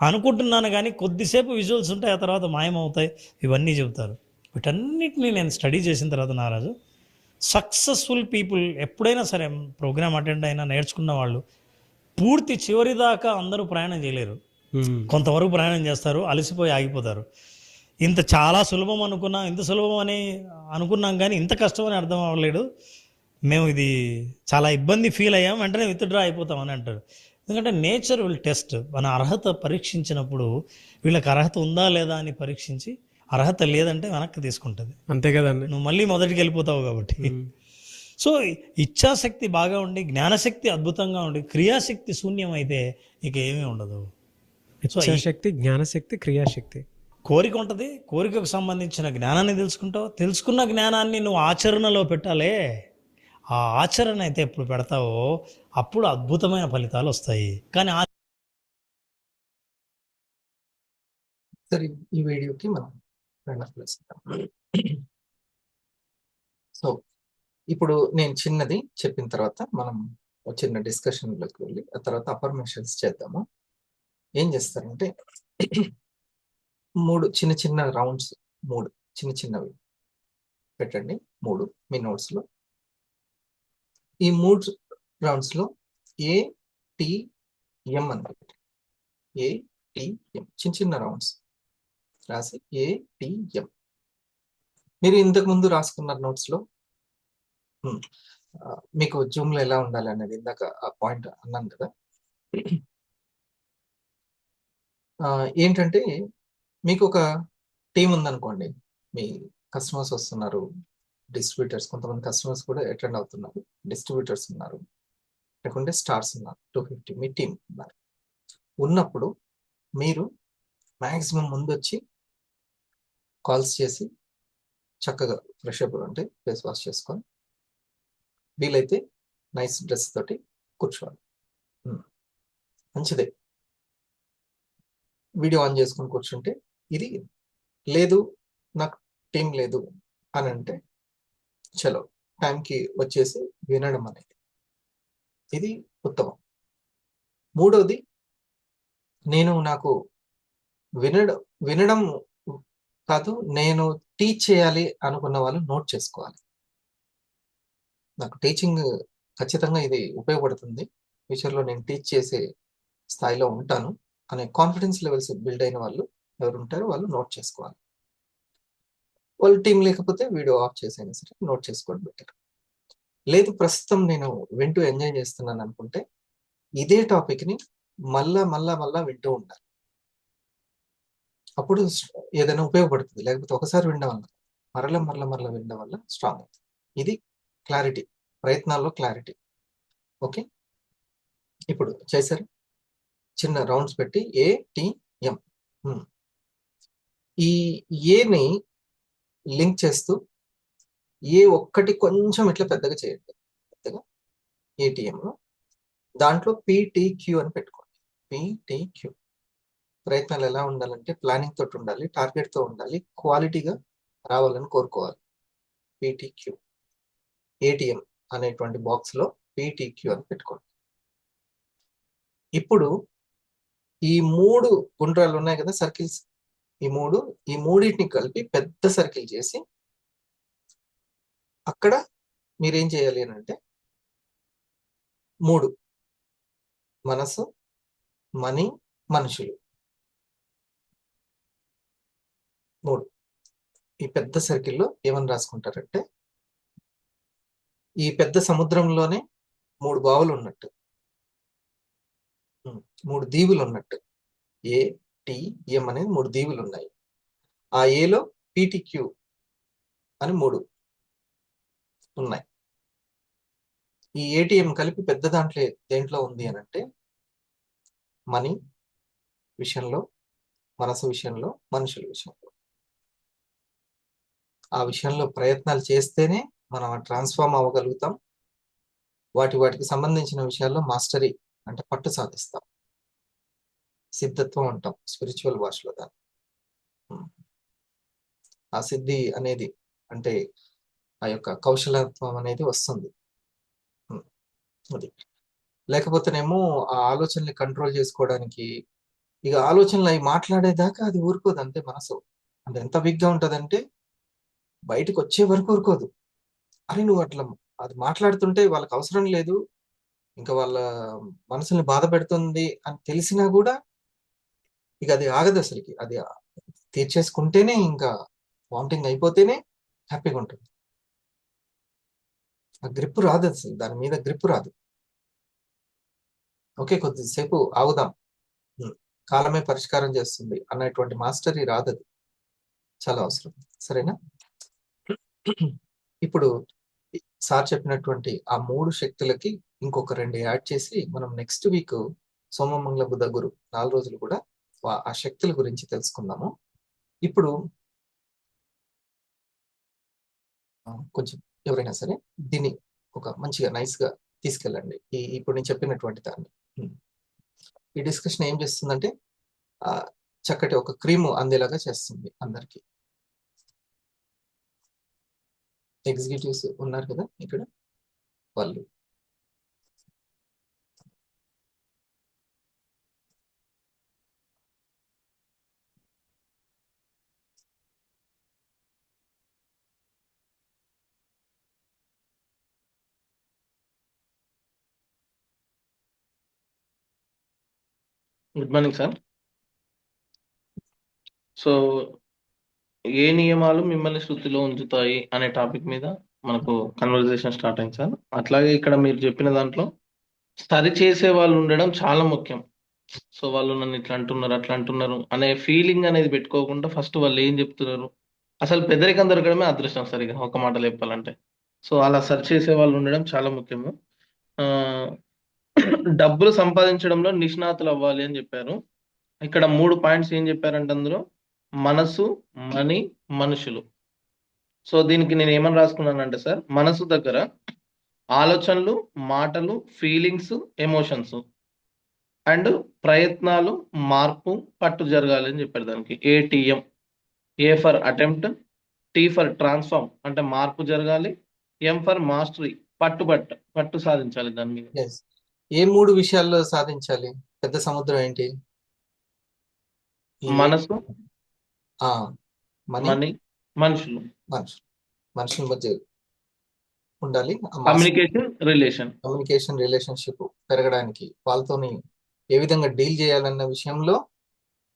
S4: అనుకుంటున్నాను కానీ కొద్దిసేపు విజువల్స్ ఉంటాయి, ఆ తర్వాత మాయమవుతాయి, ఇవన్నీ చెబుతారు. వీటన్నిటిని నేను స్టడీ చేసిన తర్వాత నారాజు, సక్సెస్ఫుల్ పీపుల్ ఎప్పుడైనా సరే ప్రోగ్రామ్ అటెండ్ అయినా నేర్చుకున్న వాళ్ళు పూర్తి చివరి దాకా అందరూ ప్రయాణం చేయలేరు. కొంతవరకు ప్రయాణం చేస్తారు, అలసిపోయి ఆగిపోతారు. ఇంత చాలా సులభం అనుకున్నాం, ఇంత సులభం అని అనుకున్నాం కానీ ఇంత కష్టం అని అర్థం అవ్వలేదు, మేము ఇది చాలా ఇబ్బంది ఫీల్ అయ్యాం, వెంటనే విత్డ్రా అయిపోతాం అని అంటారు. ఎందుకంటే నేచర్ విల్ టెస్ట్. మన అర్హత పరీక్షించినప్పుడు వీళ్ళకి అర్హత ఉందా లేదా అని పరీక్షించి అర్హత లేదంటే వెనక్కి తీసుకుంటుంది.
S3: అంతే కదండి.
S4: నువ్వు మళ్ళీ మొదటికి వెళ్ళిపోతావు కాబట్టి. సో ఇచ్ఛాశక్తి బాగా ఉండి, జ్ఞానశక్తి అద్భుతంగా ఉండి, క్రియాశక్తి శూన్యం అయితే ఇక ఏమీ ఉండదు.
S3: ఇచ్ఛాశక్తి, జ్ఞానశక్తి, క్రియాశక్తి.
S4: కోరిక ఉంటుంది, కోరికకు సంబంధించిన జ్ఞానాన్ని తెలుసుకుంటావు, తెలుసుకున్న జ్ఞానాన్ని నువ్వు ఆచరణలో పెట్టాలే. ఆ ఆచరణ అయితే ఎప్పుడు పెడతావో అప్పుడు అద్భుతమైన ఫలితాలు వస్తాయి. కానీ
S1: సరే, ఈ వీడియోకి మనం సో ఇప్పుడు నేను చిన్నది చెప్పిన తర్వాత మనం ఒక చిన్న డిస్కషన్లోకి వెళ్ళి ఆ తర్వాత అఫర్మేషన్స్ చేద్దాము. ఏం చేస్తారంటే 3 చిన్న చిన్న రౌండ్స్, 3 చిన్న చిన్నవి పెట్టండి, 3 మీ నోట్స్లో. ఈ 3 రౌండ్స్లో ATM అని పెట్టండి. ATM చిన్న చిన్న రౌండ్స్ రాసి ATM. మీరు ఇంతకు ముందు రాసుకున్నారు నోట్స్లో. మీకు జూమ్లో ఎలా ఉండాలి అనేది ఇందాక ఆ పాయింట్ అన్నాను కదా. ఏంటంటే మీకు ఒక టీం ఉందనుకోండి, మీ కస్టమర్స్ వస్తున్నారు, డిస్ట్రిబ్యూటర్స్, కొంతమంది కస్టమర్స్ కూడా అటెండ్ అవుతున్నారు, డిస్ట్రిబ్యూటర్స్ ఉన్నారు, లేకుంటే స్టార్స్ ఉన్నారు, 250 మీ టీం ఉన్నారు. ఉన్నప్పుడు మీరు మ్యాక్సిమం ముందు వచ్చి కాల్స్ చేసి చక్కగా ఫ్రెష్ అప్ అంటే ఫేస్ వాష్ చేసుకొని వీలైతే నైస్ డ్రెస్ తోటి కూర్చోవాలి. మంచిదే. వీడియో ఆన్ చేసుకొని కూర్చుంటే ఇది. లేదు నాకు టీం లేదు అని అంటే చలో టైంకి వచ్చేసి వినడం అనేది ఇది ఉత్తమం. మూడవది, నాకు వినడం కాదు, నేను టీచ్ చేయాలి అనుకున్న వాళ్ళు నోట్ చేసుకోవాలి. నాకు టీచింగ్ ఖచ్చితంగా ఇది ఉపయోగపడుతుంది, ఫ్యూచర్లో నేను టీచ్ చేసే స్థాయిలో ఉంటాను అనే కాన్ఫిడెన్స్ లెవెల్స్ బిల్డ్ అయిన వాళ్ళు ఎవరు ఉంటారో వాళ్ళు నోట్ చేసుకోవాలి. వాళ్ళు టీం లేకపోతే వీడియో ఆఫ్ చేసైనా సరే నోట్ చేసుకోవడం బెటర్. లేదు ప్రస్తుతం నేను వింటూ ఎంజాయ్ చేస్తున్నాను అనుకుంటే ఇదే టాపిక్ని మళ్ళా మళ్ళా మళ్ళా వింటూ ఉండాలి. అప్పుడు ఏదైనా ఉపయోగపడుతుంది. లేకపోతే ఒకసారి వినడం వల్ల మరల మరల మరల వినడం వల్ల స్ట్రాంగ్ అవుతుంది. ఇది క్లారిటీ, ప్రయత్నాల్లో క్లారిటీ. ఓకే, ఇప్పుడు చేశారు చిన్న రౌండ్స్ పెట్టి ATM. ఈ ఏని లింక్ చేస్తూ ఒక్కటి కొంచెం ఇట్లా పెద్దగా చేయండి, పెద్దగా ATMలో. దాంట్లో PTQ అని పెట్టుకోండి. PTQ. ప్రయత్నాలు ఎలా ఉండాలంటే ప్లానింగ్ తోటి ఉండాలి, టార్గెట్తో ఉండాలి, క్వాలిటీగా రావాలని కోరుకోవాలి. PTQ. ATM అనేటువంటి బాక్స్లో PTQ అని పెట్టుకోండి. ఇప్పుడు ఈ 3 గుండ్రాలు ఉన్నాయి కదా, సర్కిల్స్, ఈ మూడింటిని కలిపి పెద్ద సర్కిల్ చేసి అక్కడ మీరేం చేయాలి అని అంటే 3 మనసు, మనీ, మనుషులు, 3 ఈ పెద్ద సర్కిల్లో ఏమని రాసుకుంటారంటే ఈ పెద్ద సముద్రంలోనే 3 బావులు ఉన్నట్టు 3 దీవులు ఉన్నట్టు. ఏ, టి, ఎం అనేది 3 దీవులు ఉన్నాయి. ఆ ఏలో పీటీక్యూ అని 3 ఉన్నాయి. ఈ ఏటీఎం కలిపి పెద్ద దాంట్లో దేంట్లో ఉంది అని అంటే మనీ విషయంలో, మనసు విషయంలో, మనుషుల విషయంలో. ఆ విషయంలో ప్రయత్నాలు చేస్తేనే మనం ట్రాన్స్ఫార్మ్ అవ్వగలుగుతాం. వాటికి సంబంధించిన విషయాల్లో మాస్టరీ అంటే పట్టు సాధిస్తాం. సిద్ధత్వం అంటాం స్పిరిచువల్ భాషలో దాన్ని. ఆ సిద్ధి అనేది అంటే ఆ యొక్క కౌశలత్వం అనేది వస్తుంది. అది లేకపోతేనేమో ఆ ఆలోచనని కంట్రోల్ చేసుకోవడానికి ఇక ఆలోచనలు అవి మాట్లాడేదాకా అది ఊరుకోదు అంతే. మనసు అంటే ఎంత బిగ్గా ఉంటదంటే బయటకు వచ్చే వరకు ఊరుకోదు. అరే నువ్వు అట్లా అది మాట్లాడుతుంటే వాళ్ళకి అవసరం లేదు, ఇంకా వాళ్ళ మనసుని బాధ పెడుతుంది అని తెలిసినా కూడా ఇక అది ఆగదు అసలుకి. అది తీర్చేసుకుంటేనే ఇంకా వామిటింగ్ అయిపోతేనే హ్యాపీగా ఉంటుంది. ఆ గ్రిప్ రాదు, అసలు దాని మీద గ్రిప్ రాదు. ఓకే, కొద్దిసేపు ఆగుదాం, కాలమే పరిష్కారం చేస్తుంది అన్నటువంటి మాస్టరీ రాదు. అది చాలా అవసరం. సరేనా? ఇప్పుడు సార్ చెప్పినటువంటి ఆ 3 శక్తులకి ఇంకొక 2 యాడ్ చేసి మనం నెక్స్ట్ వీక్ సోమ మంగళ బుధ గురు 4 రోజులు కూడా ఆ శక్తుల గురించి తెలుసుకుందాము. ఇప్పుడు కొంచెం ఎవరైనా సరే దీన్ని ఒక మంచిగా నైస్ గా తీసుకెళ్ళండి. ఇప్పుడు నేను చెప్పినటువంటి దాన్ని. ఈ డిస్కషన్ ఏం చేస్తుందంటే చక్కటి ఒక క్రీము అందేలాగా చేస్తుంది అందరికి. ఎగ్జిక్యూటివ్స్ ఉన్నారు కదా ఇక్కడ, వాళ్ళు
S6: గుడ్ మార్నింగ్ సార్. సో ఏ నియమాలు మిమ్మల్ని శృతిలో ఉంచుతాయి అనే టాపిక్ మీద మనకు కన్వర్జేషన్ స్టార్ట్ అయింది సార్. అట్లాగే ఇక్కడ మీరు చెప్పిన దాంట్లో సరి చేసే వాళ్ళు ఉండడం చాలా ముఖ్యం. సో వాళ్ళు నన్ను ఇట్లా అంటున్నారు అట్లా అంటున్నారు అనే ఫీలింగ్ అనేది పెట్టుకోకుండా ఫస్ట్ వాళ్ళు ఏం చెప్తున్నారు, అసలు పెద్దరికం దొరకడమే అదృష్టం సరిగా ఒక మాటలో చెప్పాలంటే. సో అలా సరి చేసే వాళ్ళు ఉండడం చాలా ముఖ్యము. డబ్బులు సంపాదించడంలో నిష్ణాతులు అవ్వాలి అని చెప్పారు. ఇక్కడ 3 పాయింట్స్ ఏం చెప్పారంటే అందులో మనసు, మనీ, మనుషులు. సో దీనికి నేను ఏమని రాసుకున్నానంటే సార్, మనసు దగ్గర ఆలోచనలు, మాటలు, ఫీలింగ్స్, ఎమోషన్స్ అండ్ ప్రయత్నాలు, మార్పు, పట్టు జరగాలి అని చెప్పారు. దానికి ATM, A for attempt, tea for transform అంటే మార్పు జరగాలి, ఎం ఫర్ మాస్టరీ పట్టు సాధించాలి దాని మీద.
S1: ఏ 3 విషయాల్లో సాధించాలి? పెద్ద సముద్రం ఏంటి?
S6: మనసు,
S1: మనీ,
S6: మనుషులు.
S1: మనుషుల మధ్య ఉండాలి కమ్యూనికేషన్ రిలేషన్షిప్ పెరగడానికి, వాళ్ళతోని ఏ విధంగా డీల్ చేయాలన్న విషయంలో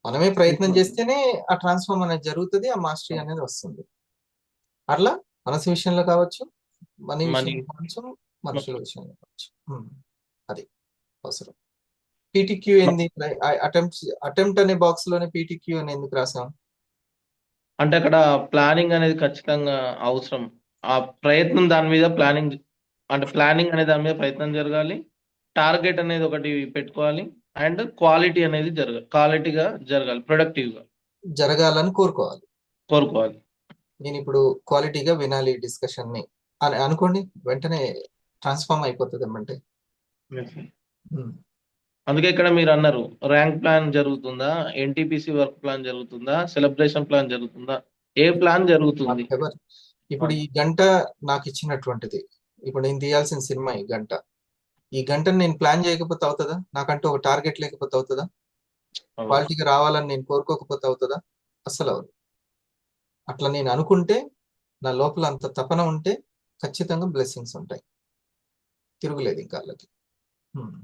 S1: మనమే ప్రయత్నం చేస్తేనే ఆ ట్రాన్స్ఫార్మ్ అనేది జరుగుతుంది, ఆ మాస్టరీ అనేది వస్తుంది. అట్లా మనసు విషయంలో కావచ్చు, మనీ విషయంలో కావచ్చు, మనుషుల విషయంలో కావచ్చు. అది అవసరం. పీటీక్యూ ఏంది? అటెంప్ట్ అనే బాక్స్ లోనే పీటీక్యూ అని ఎందుకు రాసాం
S6: అంటే అక్కడ ప్లానింగ్ అనేది ఖచ్చితంగా అవసరం. ఆ ప్రయత్నం దాని మీద ప్లానింగ్ అనే దాని మీద ప్రయత్నం జరగాలి, టార్గెట్ అనేది ఒకటి పెట్టుకోవాలి, అండ్ క్వాలిటీగా జరగాలి, ప్రొడక్టివ్గా
S1: జరగాలని కోరుకోవాలి. నేను ఇప్పుడు క్వాలిటీగా వినాలి డిస్కషన్ ని అని అనుకోండి, వెంటనే ట్రాన్స్ఫార్మ్ అయిపోతుంది అంటే.
S6: అందుకే ఇక్కడ మీరు అన్నారు ర్యాంక్ ప్లాన్ జరుగుతుందా, ఎన్టీపీసీ వర్క్ ప్లాన్ జరుగుతుందా, సెలబ్రేషన్ ప్లాన్ జరుగుతుందా, ఏ ప్లాన్ జరుగుతుంది?
S1: ఇప్పుడు ఈ గంట నాకు ఇచ్చినటువంటిది, ఇప్పుడు నేను తీయాల్సిన సినిమా ఈ గంటను నేను ప్లాన్ చేయకపోతే అవుతుందా? నాకంటూ ఒక టార్గెట్ లేకపోతే అవుతుందా? క్వాలిటీగా రావాలని నేను కోరుకోకపోతే అవుతుందా? అస్సలు అవదు. అట్లా నేను అనుకుంటే, నా లోపల అంత తపన ఉంటే ఖచ్చితంగా బ్లెస్సింగ్స్ ఉంటాయి, తిరుగులేదు ఇంకా వాళ్ళకి.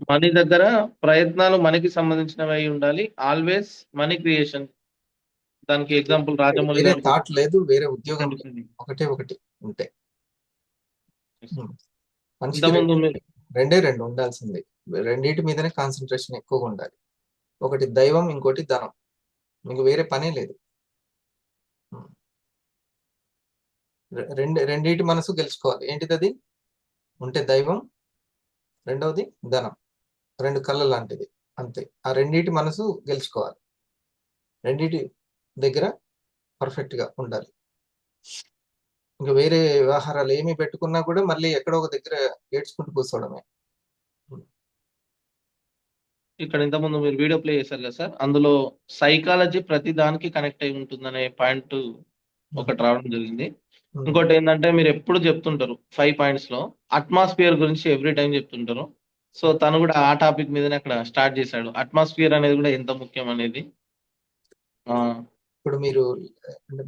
S6: మనీ దగ్గర ప్రయత్నాలు మనకి సంబంధించినవి అయి ఉండాలి, ఆల్వేస్ మనీ క్రియేషన్. దానికి ఎగ్జాంపుల్ రాజమౌళి
S1: వేరే థాట్ లేదు, వేరే ఉద్యోగం ఒకటి ఉంటే రెండు ఉండాల్సింది. రెండింటి మీదనే కాన్సన్ట్రేషన్ ఎక్కువగా ఉండాలి. ఒకటి దైవం, ఇంకోటి ధనం. మీకు వేరే పనే లేదు. రెండింటి మనసు గెలుచుకోవాలి. ఏంటిది అది? ఉంటే దైవం, రెండవది ధనం. రెండు కళ్ళ లాంటిది అంతే. ఆ రెండింటి మనసు గెలుచుకోవాలి. రెండింటి దగ్గర పర్ఫెక్ట్ గా ఉండాలి. ఇంకా వేరే వ్యవహారాలు ఏమి పెట్టుకున్నా కూడా మళ్ళీ ఎక్కడో ఒక దగ్గర ఏడ్చుకుంటూ కూర్చోవడమే.
S6: ఇక్కడ ఇంతకుముందు మీరు వీడియో ప్లే చేశారు కదా సార్, అందులో సైకాలజీ ప్రతి దానికి కనెక్ట్ అయి ఉంటుందనే పాయింట్ ఒకటి రావడం జరిగింది. ఇంకోటి ఏంటంటే మీరు ఎప్పుడు చెప్తుంటారు 5 పాయింట్స్ లో అట్మాస్ఫియర్ గురించి ఎవ్రీ టైం చెప్తుంటారు. సో తను కూడా ఆ టాపిక్ మీదనే అక్కడ స్టార్ట్ చేశాడు. అట్మాస్ఫియర్ అనేది కూడా ఎంత ముఖ్యం అనేది.
S1: ఇప్పుడు మీరు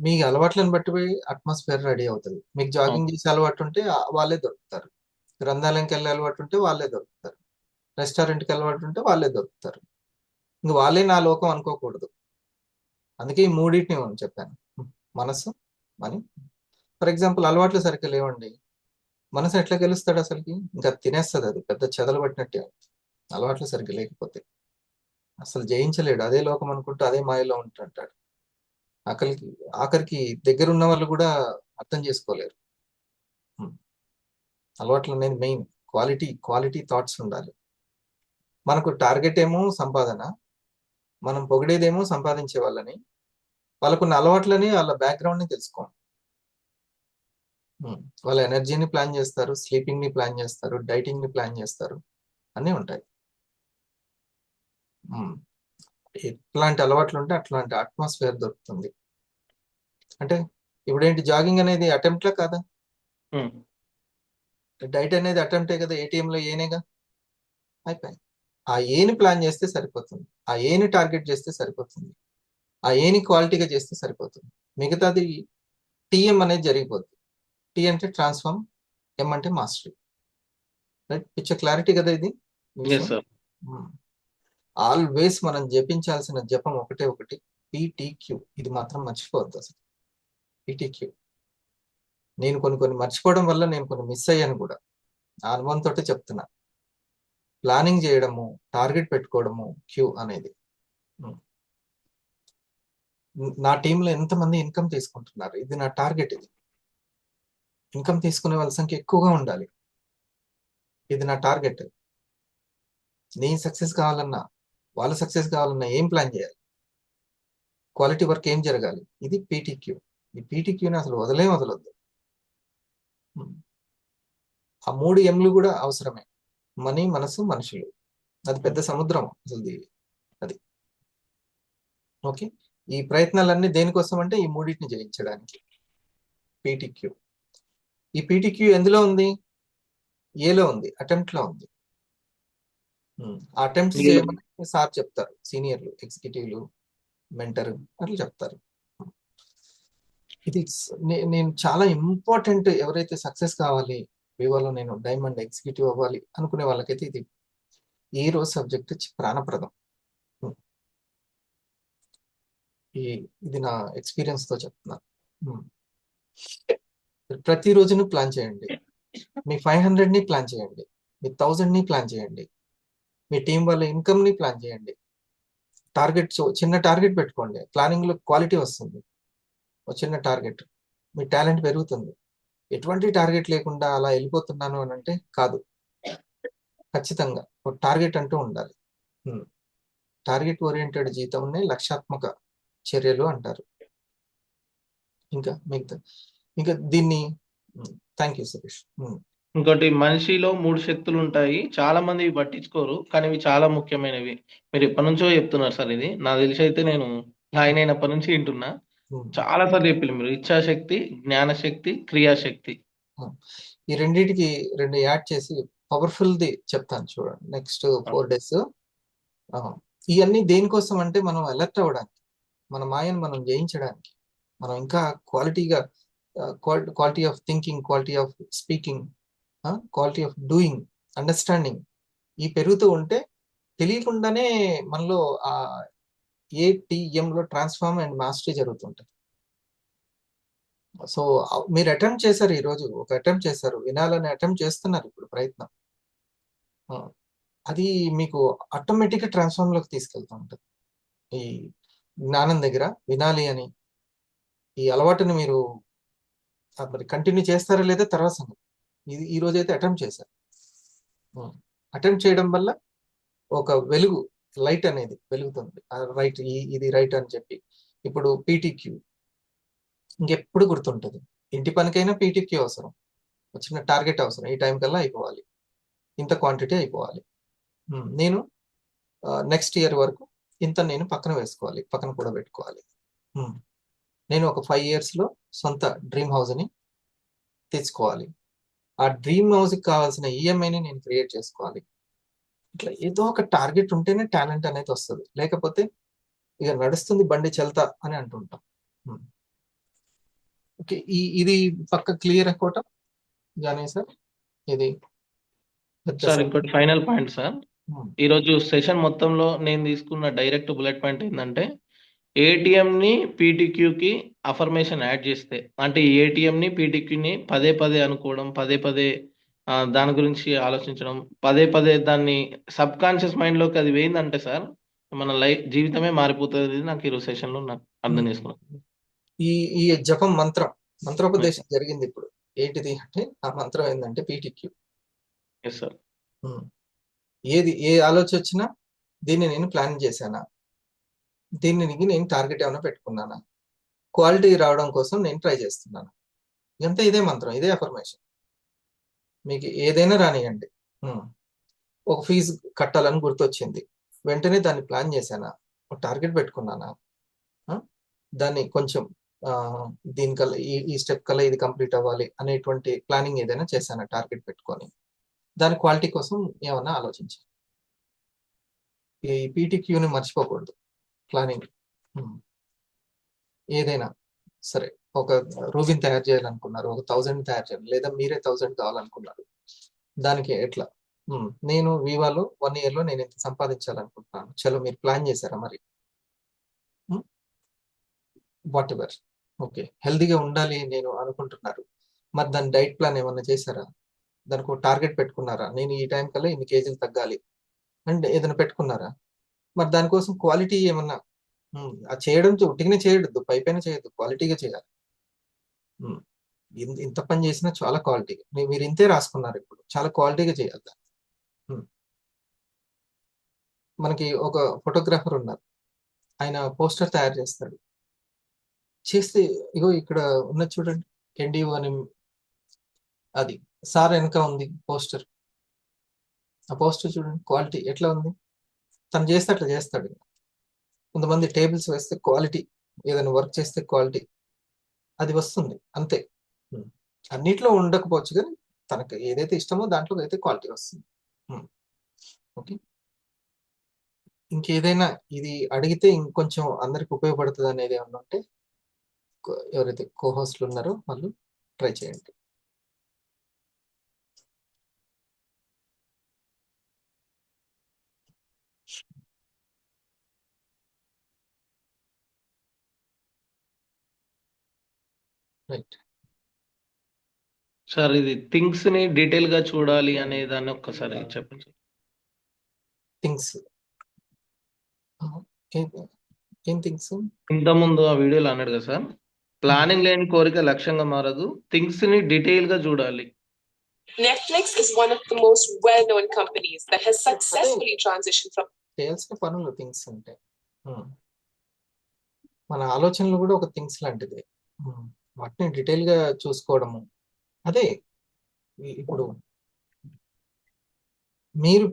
S1: మీ అలవాట్లను బట్టి అట్మాస్ఫియర్ రెడీ అవుతుంది. మీకు జాగింగ్ చేసే అలవాటు ఉంటే వాళ్ళే దొరుకుతారు. గ్రంథాలయంకి వెళ్ళే అలవాటు ఉంటే వాళ్ళే దొరుకుతారు. రెస్టారెంట్కి అలవాటు ఉంటే వాళ్ళే దొరుకుతారు. ఇంక వాళ్ళే నా లోకం అనుకోకూడదు. అందుకే ఈ మూడింటిని నేను చెప్పాను, మనసు, మనీ. ఫర్ ఎగ్జాంపుల్ అలవాట్లు సరిగ్గా లేవండి, మనసు ఎట్లా గెలుస్తాడు అసలుకి? ఇంకా తినేస్తుంది, అది పెద్ద చెదలు పట్టినట్టే. అలవాట్లు సరిగ్గా లేకపోతే అసలు జయించలేడు. అదే లోకం అనుకుంటూ అదే మాయలో ఉంటుంటాడు. ఆఖరికి దగ్గర ఉన్న వాళ్ళు కూడా అర్థం చేసుకోలేరు. అలవాట్లు అనేది మెయిన్. క్వాలిటీ థాట్స్ ఉండాలి. మనకు టార్గెట్ ఏమో సంపాదన, మనం పొగిడేదేమో సంపాదించే వాళ్ళని, వాళ్ళకున్న అలవాట్లని, వాళ్ళ బ్యాక్గ్రౌండ్ ని తెలుసుకోండి. వాళ్ళ ఎనర్జీని ప్లాన్ చేస్తారు, స్లీపింగ్ ని ప్లాన్ చేస్తారు, డైటింగ్ ని ప్లాన్ చేస్తారు, అన్నీ ఉంటాయి. ఎట్లాంటి అలవాట్లు ఉంటే అట్లాంటి అట్మాస్ఫియర్ దొరుకుతుంది. అంటే ఇప్పుడేంటి, జాగింగ్ అనేది అటెంప్ట్లా కాదా? డైట్ అనేది అటెంప్టే కదా, ఏటీఎంలో ఏనేగా. అయిపోయింది. ఆ ఏని ప్లాన్ చేస్తే సరిపోతుంది, ఆ ఏని టార్గెట్ చేస్తే సరిపోతుంది, ఆ ఏని క్వాలిటీగా చేస్తే సరిపోతుంది. మిగతాది టీఎం అనేది జరిగిపోతుంది. టీ అంటే ట్రాన్స్ఫార్మ్, ఎం అంటే మాస్టరీ. రైట్? పిచ్చ క్లారిటీ కదా ఇది. ఆల్వేస్ మనం జపించాల్సిన జపం ఒకటి, పీటీక్యూ. ఇది మాత్రం మర్చిపోవద్దు అసలు. పీటీక్యూ. నేను కొన్ని మర్చిపోవడం వల్ల నేను కొన్ని మిస్ అయ్యాను కూడా. ఆ అనుభవంతో చెప్తున్నా. ప్లానింగ్ చేయడము, టార్గెట్ పెట్టుకోవడము, క్యూ అనేది. నా టీంలో ఎంతమంది ఇన్కమ్ తీసుకుంటున్నారు, ఇది నా టార్గెట్. ఇది ఇన్కమ్ తీసుకునే వాళ్ళ సంఖ్య ఎక్కువగా ఉండాలి. ఇది నా టార్గెట్. నీ సక్సెస్ కావాలన్నా, వాళ్ళ సక్సెస్ కావాలన్నా ఏం ప్లాన్ చేయాలి, క్వాలిటీ వర్క్ ఏం జరగాలి, ఇది పీటీక్యూ. ఈ పీటీక్యూని అసలు వదలొద్దు. ఆ 3 ఎంలు కూడా అవసరమే. మనీ, మనసు, మనుషులు. అది పెద్ద సముద్రం అసలు అది. ఓకే, ఈ ప్రయత్నాలన్నీ దేనికోసం అంటే ఈ మూడింటిని జయించడానికి. పీటీక్యూ. ఈ పీటీక్యూ ఎందులో ఉంది? ఏలో ఉంది, అటెంప్ట్ లో ఉంది. అటెంప్ట్స్ చేయమని సార్ చెప్తారు, సీనియర్లు, ఎగ్జిక్యూటివ్లు, మెంటర్ అట్లా చెప్తారు. ఇది నేను చాలా ఇంపార్టెంట్. ఎవరైతే సక్సెస్ కావాలి, వివోలో నేను డైమండ్ ఎగ్జిక్యూటివ్ అవ్వాలి అనుకునే వాళ్ళకైతే ఇది ఈ రోజు సబ్జెక్ట్ ప్రాణప్రదం. ఇది నా ఎక్స్పీరియన్స్ తో చెప్తున్నాను. ప్రతి రోజును ప్లాన్ చేయండి. మీ 500ని ప్లాన్ చేయండి, మీ 1000ని ప్లాన్ చేయండి, మీ టీం వాళ్ళ ఇన్కమ్ ని ప్లాన్ చేయండి. చిన్న టార్గెట్ పెట్టుకోండి. ప్లానింగ్ లో క్వాలిటీ వస్తుంది. ఒక చిన్న టార్గెట్, మీ టాలెంట్ పెరుగుతుంది. ఎటువంటి టార్గెట్ లేకుండా అలా వెళ్ళిపోతున్నాను అని అంటే కాదు. ఖచ్చితంగా ఒక టార్గెట్ అంటూ ఉండాలి. టార్గెట్ ఓరియంటెడ్ జీవితంనే లక్ష్యాత్మక చర్యలు అంటారు. ఇంకా దీన్ని థ్యాంక్ యూ సురేష్.
S6: ఇంకోటి, మనిషిలో 3 శక్తులు ఉంటాయి. చాలా మంది ఇవి పట్టించుకోరు, కానీ ఇవి చాలా ముఖ్యమైనవి. మీరు ఎప్పటి నుంచో చెప్తున్నారు సార్. ఇది నాకు తెలిసి అయితే నేను జాయిన్ అయినప్పటి నుంచి వింటున్నా. చాలా సార్లు చెప్పారు మీరు. ఇచ్ఛాశక్తి, జ్ఞానశక్తి, క్రియాశక్తి.
S1: ఈ రెండింటికి 2 యాడ్ చేసి పవర్ఫుల్ ది చెప్తాను చూడండి నెక్స్ట్ 4 days. ఇవన్నీ దేనికోసం అంటే మనం అలర్ట్ అవ్వడానికి, మన మాయను మనం జయించడానికి, మనం ఇంకా quality of thinking, quality of speaking, quality of doing, understanding ఈ పెరుగుతూ ఉంటే తెలియకుండానే మనలో ఆ ఏటీఎంలో ట్రాన్స్ఫార్మ్ అండ్ మాస్టరీ జరుగుతుంటది. సో మీరు అటెంప్ట్ చేశారు, ఈరోజు ఒక అటెంప్ట్ చేశారు, వినాలని అటెంప్ట్ చేస్తున్నారు ఇప్పుడు ప్రయత్నం. ఆ, అది మీకు ఆటోమేటిక్గా ట్రాన్స్ఫార్మ్లోకి తీసుకెళ్తూ ఉంటుంది. ఈ జ్ఞానం దగ్గర వినాలి అని ఈ అలవాటుని మీరు మరి కంటిన్యూ చేస్తారా లేదా తర్వాత సంగతి. ఇది ఈ రోజైతే అటెంప్ట్ చేశారు. అటెంప్ట్ చేయడం వల్ల ఒక వెలుగు, లైట్ అనేది వెలుగుతుంది. రైట్, ఇది రైట్ అని చెప్పి. ఇప్పుడు పీటీక్యూ ఇంకెప్పుడు గుర్తుంటుంది. ఇంటి పనికైనా పీటీక్యూ అవసరం, ఒక చిన్న టార్గెట్ అవసరం. ఈ టైం కల్లా అయిపోవాలి, ఇంత క్వాంటిటీ అయిపోవాలి. నేను నెక్స్ట్ ఇయర్ వరకు ఇంత నేను పక్కన వేసుకోవాలి, పక్కన కూడా పెట్టుకోవాలి. నేను ఒక 5 yearsలో సొంత డ్రీమ్ హౌస్ని తెచ్చుకోవాలి. ఆ డ్రీమ్ హౌస్కి కావాల్సిన ఈఎంఐని నేను క్రియేట్ చేసుకోవాలి. ఇట్లా ఏదో ఒక టార్గెట్ ఉంటేనే టాలెంట్ అనేది వస్తుంది. లేకపోతే ఇక నడుస్తుంది బండి చెల్తా అని అంటుంటాం. ఓకే, ఇది పక్క క్లియర్ అనుకోవటం జానీ సార్. ఇది
S6: సార్ ఇంకోటి ఫైనల్ పాయింట్ సార్. ఈరోజు సెషన్ మొత్తంలో నేను తీసుకున్న డైరెక్ట్ బుల్లెట్ పాయింట్ ఏంటంటే, ఏటీఎంని పీటీక్యూకి అఫర్మేషన్ యాడ్ చేస్తే, అంటే ఏటీఎంని పీటీక్యూని పదే పదే అనుకోవడం, పదే పదే దాని గురించి ఆలోచించడం, పదే పదే దాన్ని సబ్ కాన్షియస్ మైండ్లోకి అది వేయిందంటే సార్, మన లైఫ్ జీవితమే మారిపోతుంది. నాకు ఈరోజు సెషన్లో నాకు అర్థం చేసుకున్నాను.
S1: ఈ జపం మంత్రోపదేశం జరిగింది ఇప్పుడు. ఏంటిది అంటే ఆ మంత్రం ఏంటంటే పీటీక్యూ.
S6: Yes sir.
S1: ఏ ఆలోచన వచ్చినా దీన్ని నేను ప్లాన్ చేశానా, దీనికి నేను టార్గెట్ ఏమైనా పెట్టుకున్నానా, క్వాలిటీ రావడం కోసం నేను ట్రై చేస్తున్నాను. ఇదంతా ఇదే మంత్రం, ఇదే అఫర్మేషన్. మీకు ఏదైనా రానియండి. ఒక ఫీజు కట్టాలని గుర్తొచ్చింది, వెంటనే దాన్ని ప్లాన్ చేశానా, ఒక టార్గెట్ పెట్టుకున్నానా, దాన్ని కొంచెం దీనికల్లా ఈ స్టెప్ కల్లా ఇది కంప్లీట్ అవ్వాలి అనేటువంటి ప్లానింగ్ ఏదైనా చేశానా, టార్గెట్ పెట్టుకొని దాని క్వాలిటీ కోసం ఏమన్నా ఆలోచించాను. ఈ పీటీక్యూని మర్చిపోకూడదు ప్లానింగ్. ఏదైనా సరే, ఒక రూబిన్ తయారు చేయాలనుకున్నారు, ఒక 1000 తయారు చేయాలి, లేదా మీరే 1000 కావాలనుకున్నారు. దానికి ఎట్లా, నేను వివాలో 1 yearలో నేను ఎంత సంపాదించాలనుకుంటున్నాను, చలో మీరు ప్లాన్ చేశారా మరి? What ever. ఓకే, హెల్దీగా ఉండాలి నేను అనుకుంటున్నారు, మరి దాని డైట్ ప్లాన్ ఏమన్నా చేశారా? దానికి ఒక టార్గెట్ పెట్టుకున్నారా? నేను ఈ టైం కల్లా ఇన్ని కేజీలు తగ్గాలి అంటే ఏదైనా పెట్టుకున్నారా? మరి దానికోసం క్వాలిటీ ఏమన్నా అది చేయడం ఉట్టిగానే చేయొద్దు, పైపైన చేయొద్దు, క్వాలిటీగా చేయాలి. ఇంత పని చేసినా చాలా క్వాలిటీగా, మీరు ఇంతే రాసుకున్నారు, ఇప్పుడు చాలా క్వాలిటీగా చేయాలి. మనకి ఒక ఫోటోగ్రాఫర్ ఉన్నారు, ఆయన పోస్టర్ తయారు చేస్తాడు. చేస్తే ఇగో ఇక్కడ ఉన్నది చూడండి, ఎన్డీఓ అని, అది సార్ వెనక ఉంది పోస్టర్. ఆ పోస్టర్ చూడండి క్వాలిటీ ఎట్లా ఉంది. తను చేస్తే అట్లా చేస్తాడు. కొంతమంది టేబుల్స్ వేస్తే క్వాలిటీ, ఏదైనా వర్క్ చేస్తే క్వాలిటీ అది వస్తుంది అంతే. అన్నిట్లో ఉండకపోవచ్చు కానీ తనకు ఏదైతే ఇష్టమో దాంట్లో అయితే క్వాలిటీ వస్తుంది. ఓకే, ఇంకేదైనా ఇది అడిగితే ఇంకొంచెం అందరికి ఉపయోగపడుతుంది అనేది ఏమన్నా ఉంటే ఎవరైతే కోహోస్ట్లు ఉన్నారో వాళ్ళు ట్రై చేయండి. రైట్
S6: సార్, ఇది థింగ్స్ ని డీటెయిల్ గా చూడాలి అనే దాన్ని ఒక్కసారి చెప్పండి.
S1: థింగ్స్ ఏం థింగ్స్?
S6: ఇంత ముందు ఆ వీడియోలో అన్నాడు కదా సార్, ప్లానింగ్ లేని కోరిక లక్ష్యంగా మారదు, థింగ్స్ ని డీటెయిల్ గా చూడాలి.
S7: Netflix is one of the most well-known companies that has successfully transitioned from
S1: చేయాల్సిన పనులు థింగ్స్ ఉంటాయి. మన ఆలోచనలు కూడా ఒక థింగ్స్ లాంటిది. వాటిని డీటెయిల్ గా చూసుకోవడము. అదే ఇప్పుడు మీరు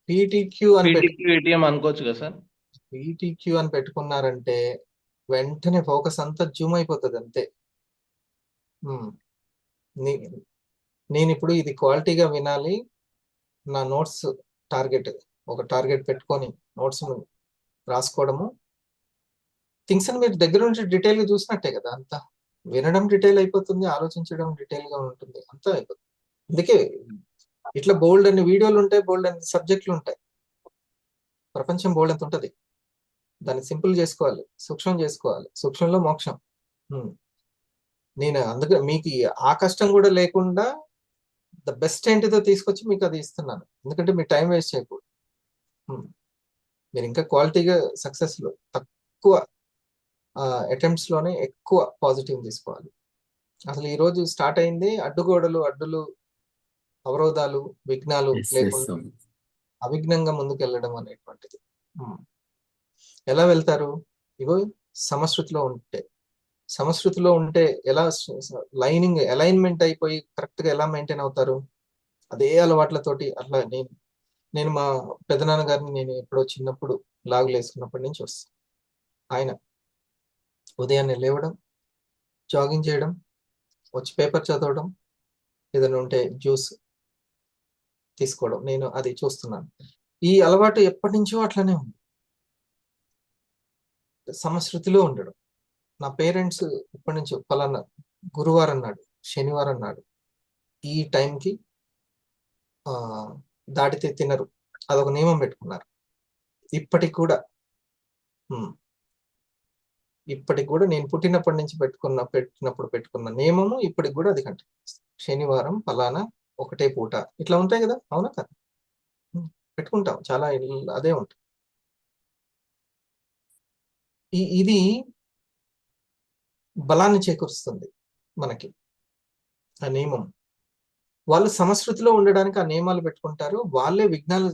S1: పీటీక్యూ అని
S6: ఏటీఎం అనుకోవచ్చు కదా సార్.
S1: పీటీక్యూ అని పెట్టుకున్నారంటే వెంటనే ఫోకస్ అంతా జూమ్ అయిపోతుంది అంతే. నేను ఇప్పుడు ఇది క్వాలిటీగా వినాలి, నా నోట్స్ టార్గెట్, ఒక టార్గెట్ పెట్టుకొని నోట్స్ రాసుకోవడము. థింగ్స్ అని మీరు దగ్గర నుంచి డీటెయిల్గా చూసినట్టే కదా. అంతా వినడం డీటెయిల్ అయిపోతుంది, ఆలోచించడం డీటెయిల్గా ఉంటుంది, అంతా అయిపోతుంది. అందుకే ఇట్లా బోల్డ్ అన్ని వీడియోలు ఉంటాయి, బోల్డ్ అన్ని సబ్జెక్టులు ఉంటాయి. ప్రపంచం బోల్డ్ అంత ఉంటుంది. దాన్ని సింపుల్ చేసుకోవాలి, సూక్ష్మం చేసుకోవాలి. సూక్ష్మంలో మోక్షం. నేను అందుకే మీకు ఆ కష్టం కూడా లేకుండా ద బెస్ట్ ఏంటిదో తీసుకొచ్చి మీకు అది ఇస్తున్నాను, ఎందుకంటే మీ టైం వేస్ట్ చేయకూడదు. మీరు ఇంకా క్వాలిటీగా సక్సెస్లో తక్కువ అటెంప్ట్స్ లోనే ఎక్కువ పాజిటివ్ తీసుకోవాలి. అసలు ఈ రోజు స్టార్ట్ అయింది అడ్డుగోడలు, అడ్డులు, అవరోధాలు, విఘ్నాలు లేకుండా అవిఘ్నంగా ముందుకెళ్ళడం అనేటువంటిది. ఎలా వెళ్తారు? ఇగో సమశృతిలో ఉంటే, సమశృతిలో ఉంటే ఎలా అలైన్మెంట్ అయిపోయి కరెక్ట్ గా ఎలా మెయింటైన్ అవుతారు? అదే అలవాట్లతోటి. అట్లా నేను మా పెదనాన్న గారిని నేను ఎప్పుడో చిన్నప్పుడు లాగులు వేసుకున్నప్పటి నుంచి వస్తాను. ఆయన ఉదయాన్నే లేవడం, జాగింగ్ చేయడం, వచ్చి పేపర్ చదవడం, ఏదైనా ఉంటే జ్యూస్ తీసుకోవడం, నేను అది చూస్తున్నాను. ఈ అలవాటు ఎప్పటి నుంచో అట్లనే ఉంది, సమశృతిలో ఉండడం. నా పేరెంట్స్ ఇప్పటి నుంచో పలానా గురువారం నాడు, శనివారం నాడు ఈ టైంకి దాటితే తినరు, అదొక నియమం పెట్టుకున్నారు. ఇప్పటికి కూడా నేను పుట్టినప్పటి నుంచి పెట్టుకున్న నియమము ఇప్పటికి కూడా అది కంటిన్యూ. శనివారం పలానా ఒకటే పూట ఇట్లా ఉంటాయి కదా, అవునా కదా? పెట్టుకుంటాం, చాలా అదే ఉంటుంది. ఇది బలాన్ని చేకూరుస్తుంది మనకి ఆ నియమం. వాళ్ళు సమశృతిలో ఉండడానికి ఆ నియమాలు పెట్టుకుంటారు. వాళ్ళే విఘ్నాలు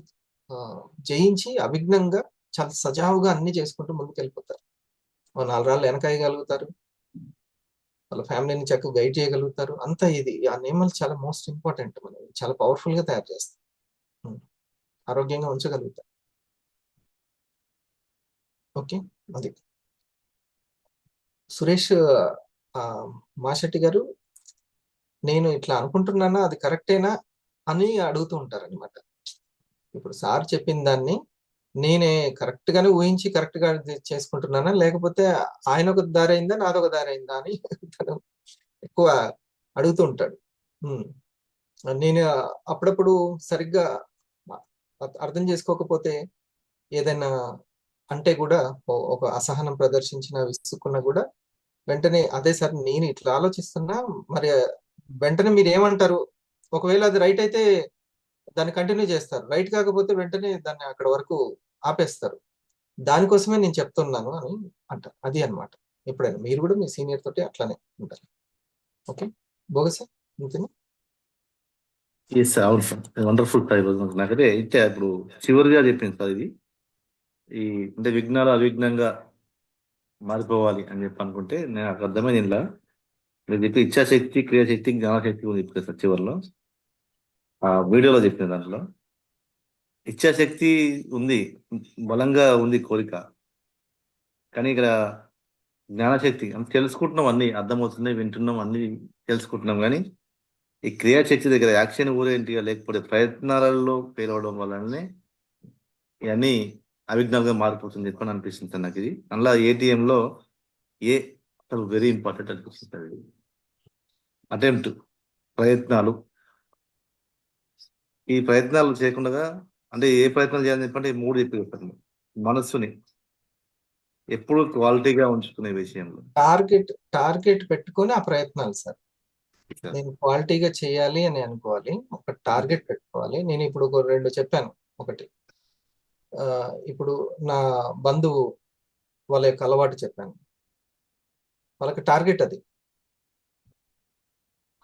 S1: జయించి అవిఘ్నంగా చాలా సజావుగా అన్ని చేసుకుంటూ ముందుకు వెళ్ళిపోతారు. 4 రాళ్ళు వెనకాయగలుగుతారు, వాళ్ళ ఫ్యామిలీని చక్కగా గైడ్ చేయగలుగుతారు. అంతా ఇది ఆ నియమాలు చాలా మోస్ట్ ఇంపార్టెంట్, మనం చాలా పవర్ఫుల్ గా తయారు చేస్తాం, ఆరోగ్యంగా ఉంచగలుగుతాం. ఓకే, అది సురేష్ మాషెట్టి గారు, నేను ఇట్లా అనుకుంటున్నానా, అది కరెక్టేనా అని అడుగుతూ ఉంటారనమాట. ఇప్పుడు సార్ చెప్పిన దాన్ని నేనే కరెక్ట్ గానే ఊహించి కరెక్ట్ గా చేసుకుంటున్నానా, లేకపోతే ఆయన ఒక దారి అయిందా, నాదొక దారి అయిందా అని తను ఎక్కువ అడుగుతూ ఉంటాడు. నేను అప్పుడప్పుడు సరిగ్గా అర్థం చేసుకోకపోతే ఏదైనా అంటే కూడా ఒక అసహనం ప్రదర్శించిన, విసుక్కున్నా కూడా వెంటనే అదే సార్ నేను ఇట్లా ఆలోచిస్తున్నా, మరి వెంటనే మీరు ఏమంటారు? ఒకవేళ అది రైట్ అయితే దాన్ని కంటిన్యూ చేస్తారు, రైట్ కాకపోతే వెంటనే దాన్ని అక్కడ వరకు ఆపేస్తారు. దానికోసమే నేను చెప్తున్నాను అని అంటారు. అది అన్నమాట. ఎప్పుడైనా మీరు కూడా మీ సీనియర్ తోటి అట్లానే ఉంటారు. ఓకే, బోగస్ సార్ అంతేనా?
S8: ఎస్ సార్, అవును సార్, వండర్ఫుల్ టైప్. నాకైతే అయితే ఇప్పుడు చివరిగా చెప్పింది సార్ ఇది, ఈ అంటే విఘ్నాలు అవిఘ్నంగా మారిపోవాలి అని చెప్పి అనుకుంటే నాకు అర్థమైంది ఇలా మీరు చెప్పి ఇచ్ఛాశక్తి, క్రియాశక్తి, జ్ఞానశక్తి కూడా చెప్తారు సార్ చివరిలో. ఆ వీడియోలో చెప్పిన దాంట్లో ఇచ్ఛాశక్తి ఉంది, బలంగా ఉంది కోరిక, కానీ ఇక్కడ జ్ఞానశక్తి అంటే తెలుసుకుంటున్నాం, అన్ని అర్థమవుతున్నాయి, వింటున్నాం, అన్ని తెలుసుకుంటున్నాం, కానీ ఈ క్రియాశక్తి దగ్గర యాక్షన్ ఊరేంటి, లేకపోతే ప్రయత్నాలలో ఫెయిల్ అవడం వల్లనే ఇవన్నీ అవిఘ్నాలుగా మారిపోతుంది చెప్పని అనిపిస్తుంది సార్ నాకు. ఇది అందులో ఏటీఎంలో అసలు వెరీ ఇంపార్టెంట్ అనిపిస్తుంది సార్. ఇది అటెంప్ట్, ప్రయత్నాలు, ఈ ప్రయత్నాలు చేయకుండా అంటే ఏ ప్రయత్నాలు చేయాలని చెప్పంటే 3 చెప్పి చెప్తాను. మనస్సుని ఎప్పుడు క్వాలిటీగా ఉంచుకునే విషయంలో
S1: టార్గెట్ పెట్టుకొని ఆ ప్రయత్నాలు సార్. నేను క్వాలిటీగా చేయాలి అని అనుకోవాలి, ఒక టార్గెట్ పెట్టుకోవాలి. నేను ఇప్పుడు ఒక 2 చెప్పాను. ఒకటి ఇప్పుడు నా బంధువు వాళ్ళ యొక్క అలవాటు చెప్పాను, వాళ్ళకి టార్గెట్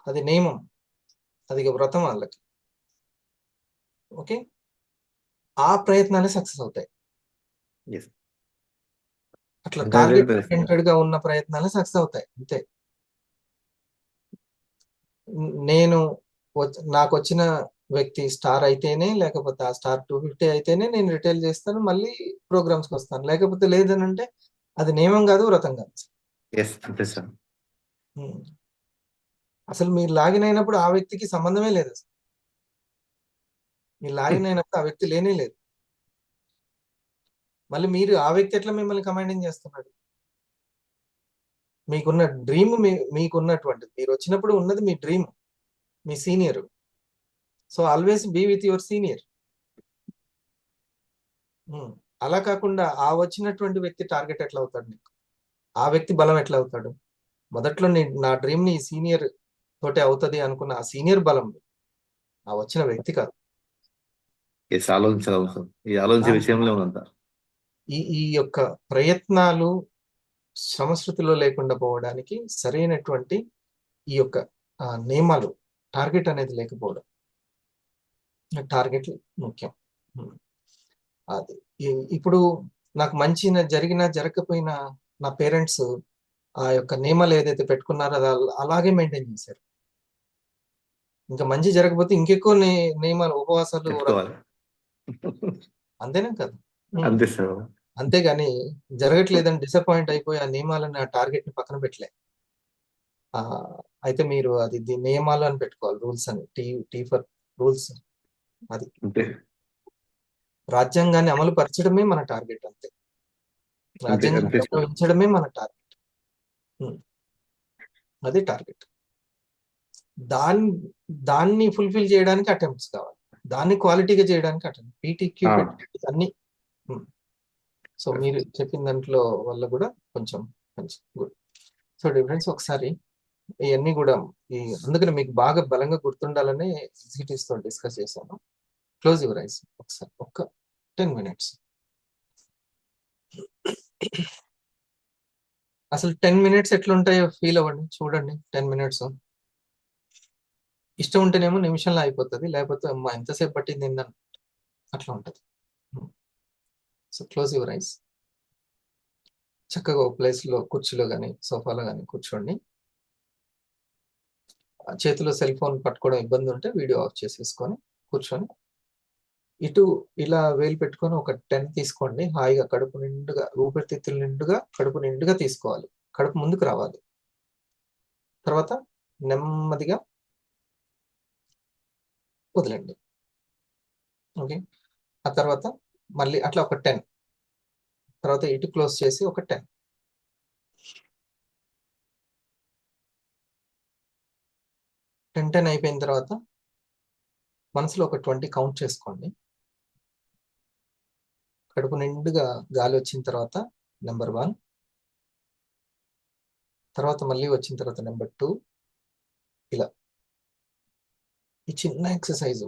S1: అది నియమం, అది వ్రతం వాళ్ళకి. ఓకే, ఆ ప్రయత్నాలే సక్సెస్ అవుతాయి. అట్లా టార్గెట్ ఓరియంటెడ్ గా ఉన్న ప్రయత్నాలే సక్సెస్ అవుతాయి, అంతే. నేను నాకు వచ్చిన వ్యక్తి స్టార్ అయితేనే, లేకపోతే ఆ స్టార్ 250 అయితేనే నేను రిటైల్ చేస్తాను, మళ్ళీ ప్రోగ్రామ్స్కి వస్తాను. లేకపోతే లేదనంటే అది నియమం కాదు, వ్రతం కాదు. అసలు మీరు లాగిన్ అయినప్పుడు ఆ వ్యక్తికి సంబంధమే లేదు. మీరు లాగిన్ అయినప్పుడు ఆ వ్యక్తి లేనే లేదు. మళ్ళీ మీరు ఆ వ్యక్తి ఎట్లా మిమ్మల్ని కమాండింగ్ చేస్తున్నాడు? మీకున్న డ్రీమ్, మీకున్నటువంటిది, మీరు వచ్చినప్పుడు ఉన్నది మీ డ్రీమ్, మీ senior. So always be with your senior. అలా కాకుండా ఆ వచ్చినటువంటి వ్యక్తి టార్గెట్ ఎట్లా అవుతాడు నీకు? ఆ వ్యక్తి బలం ఎట్లా అవుతాడు? మొదట్లో నా డ్రీమ్ ని సీనియర్ తోటే అవుతుంది అనుకున్న ఆ సీనియర్ బలం ఆ వచ్చిన వ్యక్తి కాదు.
S8: ఎస్, ఆలోచించాలి అవసరం. ఈ ఆలోచించే విషయంలో ఉన్నంత
S1: ఈ యొక్క ప్రయత్నాలు శ్రమశృతిలో లేకుండా పోవడానికి సరైనటువంటి ఈ యొక్క నియమాలు, టార్గెట్ అనేది లేకపోవడం. టార్గెట్ ముఖ్యం. అది ఇప్పుడు నాకు మంచి జరిగినా జరగకపోయినా నా పేరెంట్స్ ఆ యొక్క నియమాలు ఏదైతే పెట్టుకున్నారో అది అలాగే మెయింటైన్ చేశారు. ఇంకా మంచి జరగకపోతే ఇంకెక్కువ నియమాలు, ఉపవాసాలు,
S8: చెప్పుకోవాలి.
S1: అంతేనా కదా.
S8: అంతే సార్.
S1: అంతేగాని జరగట్లేదని డిసప్పాయింట్ అయిపోయి ఆ నియమాలను, ఆ టార్గెట్ ని పక్కన పెట్టలే. అయితే మీరు అది నియమాలు అని పెట్టుకోవాలి, రూల్స్ అని. Tea for rules. అది
S8: అంతే.
S1: రాజ్యాంగాన్ని అమలు పరచడమే మన టార్గెట్. అంతే. రాజ్యాంగాన్ని
S8: అంతే సార్.
S1: గౌరవించడమే మన టార్గెట్. అది టార్గెట్. దాన్ని ఫుల్ఫిల్ చేయడానికి అటెంప్ట్స్ కావాలి. దాన్ని క్వాలిటీగా చేయడానికి అటెంప్ట్, పీటీక్యూ అన్ని. సో మీరు చెప్పిన దాంట్లో వల్ల కూడా కొంచెం మంచి గుడ్. సో డిఫరెన్స్ ఒకసారి ఇవన్నీ కూడా అందుకని మీకు బాగా బలంగా గుర్తుండాలని ఎగ్జిక్యూటివ్స్ తో డిస్కస్ చేశాను. క్లోజ్ యువర్ ఐస్ ఒకసారి, ఒక్క 10 minutes. అసలు 10 minutes ఎట్లుంటాయో ఫీల్ అవ్వండి, చూడండి. 10 minutes ఇష్టం ఉంటేనేమో నిమిషంలో అయిపోతుంది, లేకపోతే అమ్మా ఎంతసేపు పట్టింది ఏందని అట్లా ఉంటుంది. So close your eyes. చక్కగా ఒక ప్లేస్ లో, కుర్చీలో కానీ సోఫాలో కానీ కూర్చోండి. చేతిలో సెల్ ఫోన్ పట్టుకోవడం ఇబ్బంది ఉంటే వీడియో ఆఫ్ చేసేసుకొని కూర్చొని ఇటు ఇలా వేలు పెట్టుకొని ఒక 10 తీసుకోండి. హాయిగా కడుపు నిండుగా, ఊపిరితిత్తులు నిండుగా, కడుపు నిండుగా తీసుకోవాలి. కడుపు ముందుకు రావాలి. తర్వాత నెమ్మదిగా వదిలండి. ఓకే. ఆ తర్వాత మళ్ళీ అట్లా ఒక 10. తర్వాత ఇటు క్లోజ్ చేసి ఒక 10. 10 అయిపోయిన తర్వాత మనసులో ఒక 20 కౌంట్ చేసుకోండి. కడుపు నిండుగా గాలి వచ్చిన తర్వాత నెంబర్ 1, తర్వాత మళ్ళీ వచ్చిన తర్వాత నెంబర్ 2. ఇలా ఈ చిన్న ఎక్సర్సైజ్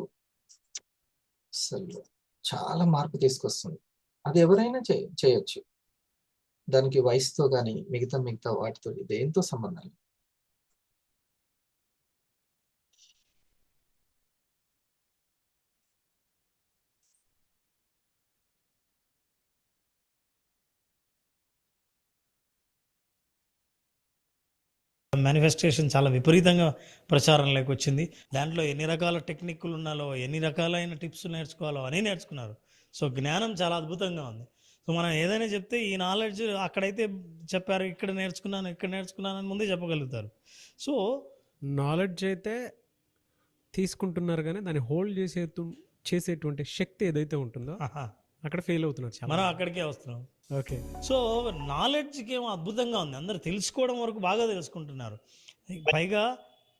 S1: అసలు చాలా మార్పు తీసుకొస్తుంది. అది ఎవరైనా చేయొచ్చు. దానికి వయసుతో కానీ మిగతా వాటితో దేంతో సంబంధం లేదు.
S4: మేనిఫెస్టేషన్ చాలా విపరీతంగా ప్రచారంలోకి వచ్చింది. దాంట్లో ఎన్ని రకాల టెక్నిక్లు ఉన్నాలో, ఎన్ని రకాలైన టిప్స్ నేర్చుకోవాలో అన్నీ నేర్చుకున్నారు. సో జ్ఞానం చాలా అద్భుతంగా ఉంది. సో మనం ఏదైనా చెప్తే ఈ నాలెడ్జ్ అక్కడైతే చెప్పారు, ఇక్కడ నేర్చుకున్నాను అని ముందే చెప్పగలుగుతారు. సో
S3: నాలెడ్జ్ అయితే తీసుకుంటున్నారు కానీ దాన్ని హోల్డ్ చేసేటువంటి శక్తి ఏదైతే ఉంటుందో అక్కడ ఫెయిల్ అవుతున్నారు చాలా.
S4: మనం అక్కడికే వస్తున్నాం.
S3: ఓకే.
S4: సో నాలెడ్జ్కి ఏమో అద్భుతంగా ఉంది. అందరు తెలుసుకోవడం వరకు బాగా తెలుసుకుంటున్నారు. పైగా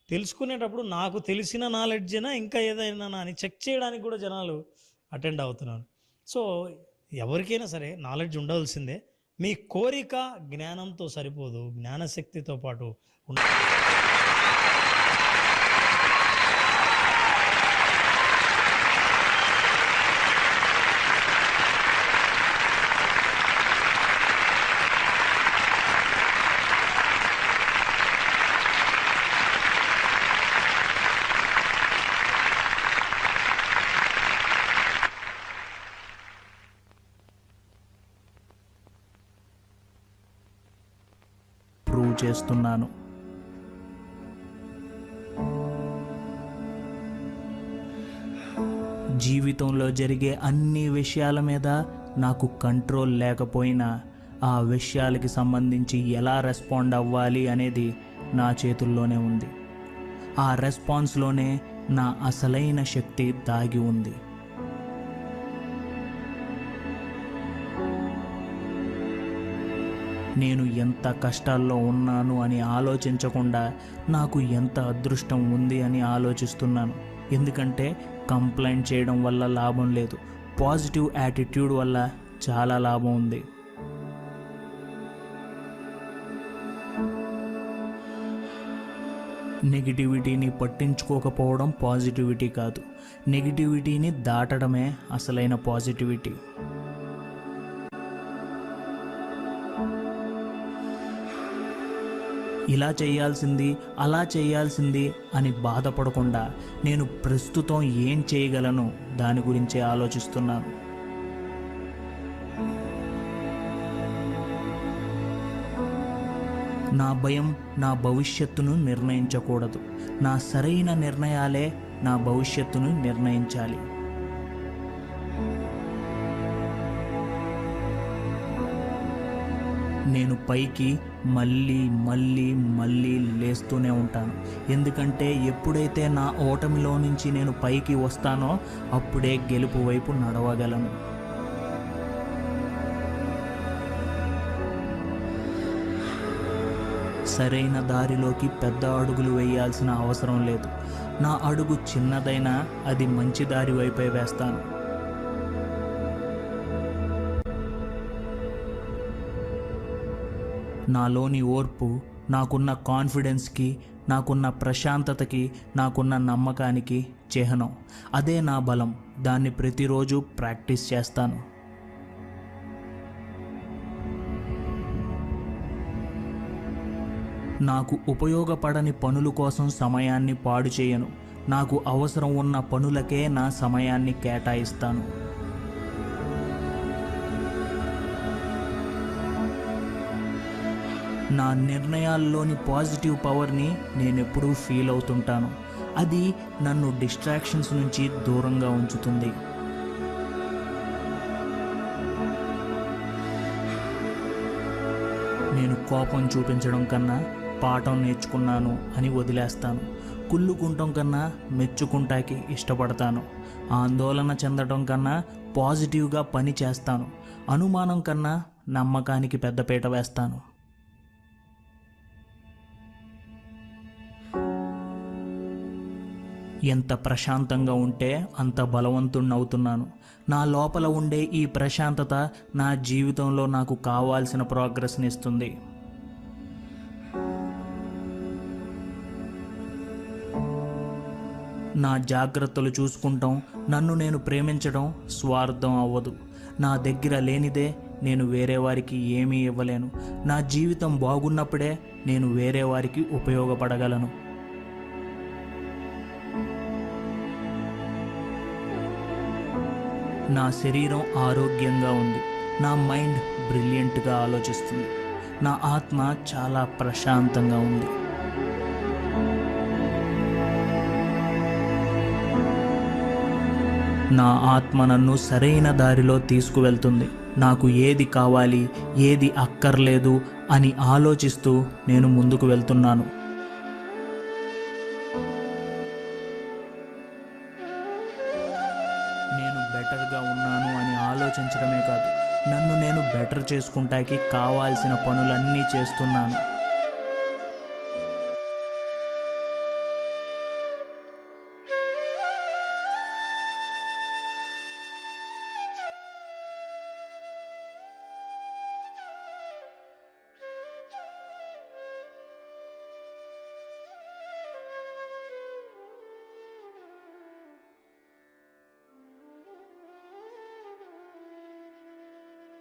S4: తెలుసుకునేటప్పుడు నాకు తెలిసిన నాలెడ్జేనా ఇంకా ఏదైనా అని చెక్ చేయడానికి కూడా జనాలు అటెండ్ అవుతున్నారు. సో ఎవరికైనా సరే నాలెడ్జ్ ఉండవలసిందే. మీ కోరిక జ్ఞానంతో సరిపోదు, జ్ఞానశక్తితో పాటు
S9: ప్రూవ్ చేస్తున్నాను. జీవితంలో జరిగే అన్ని విషయాల మీద నాకు కంట్రోల్ లేకపోయినా ఆ విషయాలకి సంబంధించి ఎలా రెస్పాండ్ అవ్వాలి అనేది నా చేతుల్లోనే ఉంది. ఆ రెస్పాన్స్లోనే నా అసలైన శక్తి దాగి ఉంది. నేను ఎంత కష్టాల్లో ఉన్నాను అని ఆలోచించకుండా నాకు ఎంత అదృష్టం ఉంది అని ఆలోచిస్తున్నాను. ఎందుకంటే కంప్లైంట్ చేయడం వల్ల లాభం లేదు, పాజిటివ్ యాటిట్యూడ్ వల్ల చాలా లాభం ఉంది. నెగిటివిటీని పట్టించుకోకపోవడం పాజిటివిటీ కాదు, నెగిటివిటీని దాటడమే అసలైన పాజిటివిటీ. ఇలా చేయాల్సింది, అలా చేయాల్సింది అని బాధపడకుండా నేను ప్రస్తుతం ఏం చేయగలను దాని గురించే ఆలోచిస్తున్నాను. నా భయం నా భవిష్యత్తును నిర్ణయించకూడదు. నా సరైన నిర్ణయాలే నా భవిష్యత్తును నిర్ణయించాలి. నేను పైకి మళ్ళీ మళ్ళీ మళ్ళీ లేస్తూనే ఉంటాను. ఎందుకంటే ఎప్పుడైతే నా ఓటమిలో నుంచి నేను పైకి వస్తానో అప్పుడే గెలుపు వైపు నడవగలను. సరైన దారిలోకి పెద్ద అడుగులు వేయాల్సిన అవసరం లేదు. నా అడుగు చిన్నదైనా అది మంచి దారి వైపే వేస్తాను. నాలోని ఓర్పు, నాకున్న కాన్ఫిడెన్స్కి, నాకున్న ప్రశాంతతకి, నాకున్న నమ్మకానికి చిహ్నం. అదే నా బలం. దాన్ని ప్రతిరోజు ప్రాక్టీస్ చేస్తాను. నాకు ఉపయోగపడని పనుల కోసం సమయాన్ని పాడు చేయను. నాకు అవసరం ఉన్న పనులకే నా సమయాన్ని కేటాయిస్తాను. నా నిర్ణయాల్లోని పాజిటివ్ పవర్ని నేనెప్పుడూ ఫీల్ అవుతుంటాను. అది నన్ను డిస్ట్రాక్షన్స్ నుంచి దూరంగా ఉంచుతుంది. నేను కోపం చూపించడం కన్నా పాఠం నేర్చుకున్నాను అని వదిలేస్తాను. కుళ్ళుకుంటాం కన్నా మెచ్చుకుంటాకి ఇష్టపడతాను. ఆందోళన చెందడం కన్నా పాజిటివ్గా పని చేస్తాను. అనుమానం కన్నా నమ్మకానికి పెద్దపీట వేస్తాను. ఎంత ప్రశాంతంగా ఉంటే అంత బలవంతుణ్ణవుతున్నాను. నా లోపల ఉండే ఈ ప్రశాంతత నా జీవితంలో నాకు కావాల్సిన ప్రోగ్రెస్ని ఇస్తుంది. నా జాగ్రత్తలు చూసుకుంటాం, నన్ను నేను ప్రేమించడం స్వార్థం అవ్వదు. నా దగ్గర లేనిదే నేను వేరే వారికి ఏమీ ఇవ్వలేను. నా జీవితం బాగున్నప్పుడే నేను వేరే వారికి ఉపయోగపడగలను. నా శరీరం ఆరోగ్యంగా ఉంది. నా మైండ్ బ్రిలియంట్గా ఆలోచిస్తుంది. నా ఆత్మ చాలా ప్రశాంతంగా ఉంది. నా ఆత్మ నన్ను సరైన దారిలో తీసుకువెళ్తుంది. నాకు ఏది కావాలి, ఏది అక్కర్లేదు అని ఆలోచిస్తూ నేను ముందుకు వెళ్తున్నాను. నేను బెటర్గా ఉన్నాను అని ఆలోచించడమే కాదు, నన్ను నేను బెటర్ చేసుకుంటాకి కావాల్సిన పనులన్నీ చేస్తున్నాను.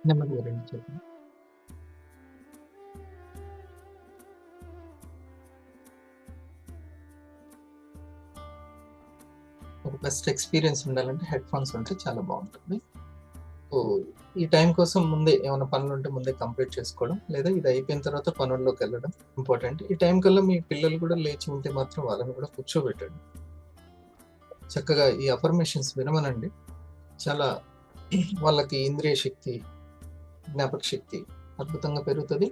S1: నెమ్మది గురించి చెప్పండి. ఒక బెస్ట్ ఎక్స్పీరియన్స్ ఉండాలంటే హెడ్ ఫోన్స్ ఉంటే చాలా బాగుంటుంది. సో ఈ టైం కోసం ముందే ఏమైనా పనులు ఉంటే ముందే కంప్లీట్ చేసుకోవడం, లేదా ఇది అయిపోయిన తర్వాత పనుల్లోకి వెళ్ళడం ఇంపార్టెంట్. ఈ టైం కల్లా మీ పిల్లలు కూడా లేచి ఉంటే మాత్రం వాళ్ళని కూడా కూర్చోబెట్టండి. చక్కగా ఈ అఫర్మేషన్స్ వినమనండి. చాలా వాళ్ళకి ఇంద్రియ శక్తి, జ్ఞాపక శక్తి అద్భుతంగా పెరుగుతుంది.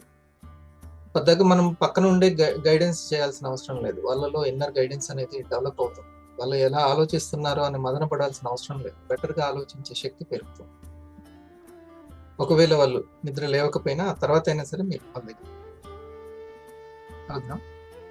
S1: పెద్దగా మనం పక్కన ఉండే గైడెన్స్ చేయాల్సిన అవసరం లేదు. వాళ్ళలో ఇన్నర్ గైడెన్స్ అనేది డెవలప్ అవుతుంది. వాళ్ళు ఎలా ఆలోచిస్తున్నారో అని మదన పడాల్సిన అవసరం లేదు. బెటర్గా ఆలోచించే శక్తి పెరుగుతుంది. ఒకవేళ వాళ్ళు నిద్ర లేవకపోయినా ఆ తర్వాత అయినా సరే మీరు వాళ్ళ దగ్గర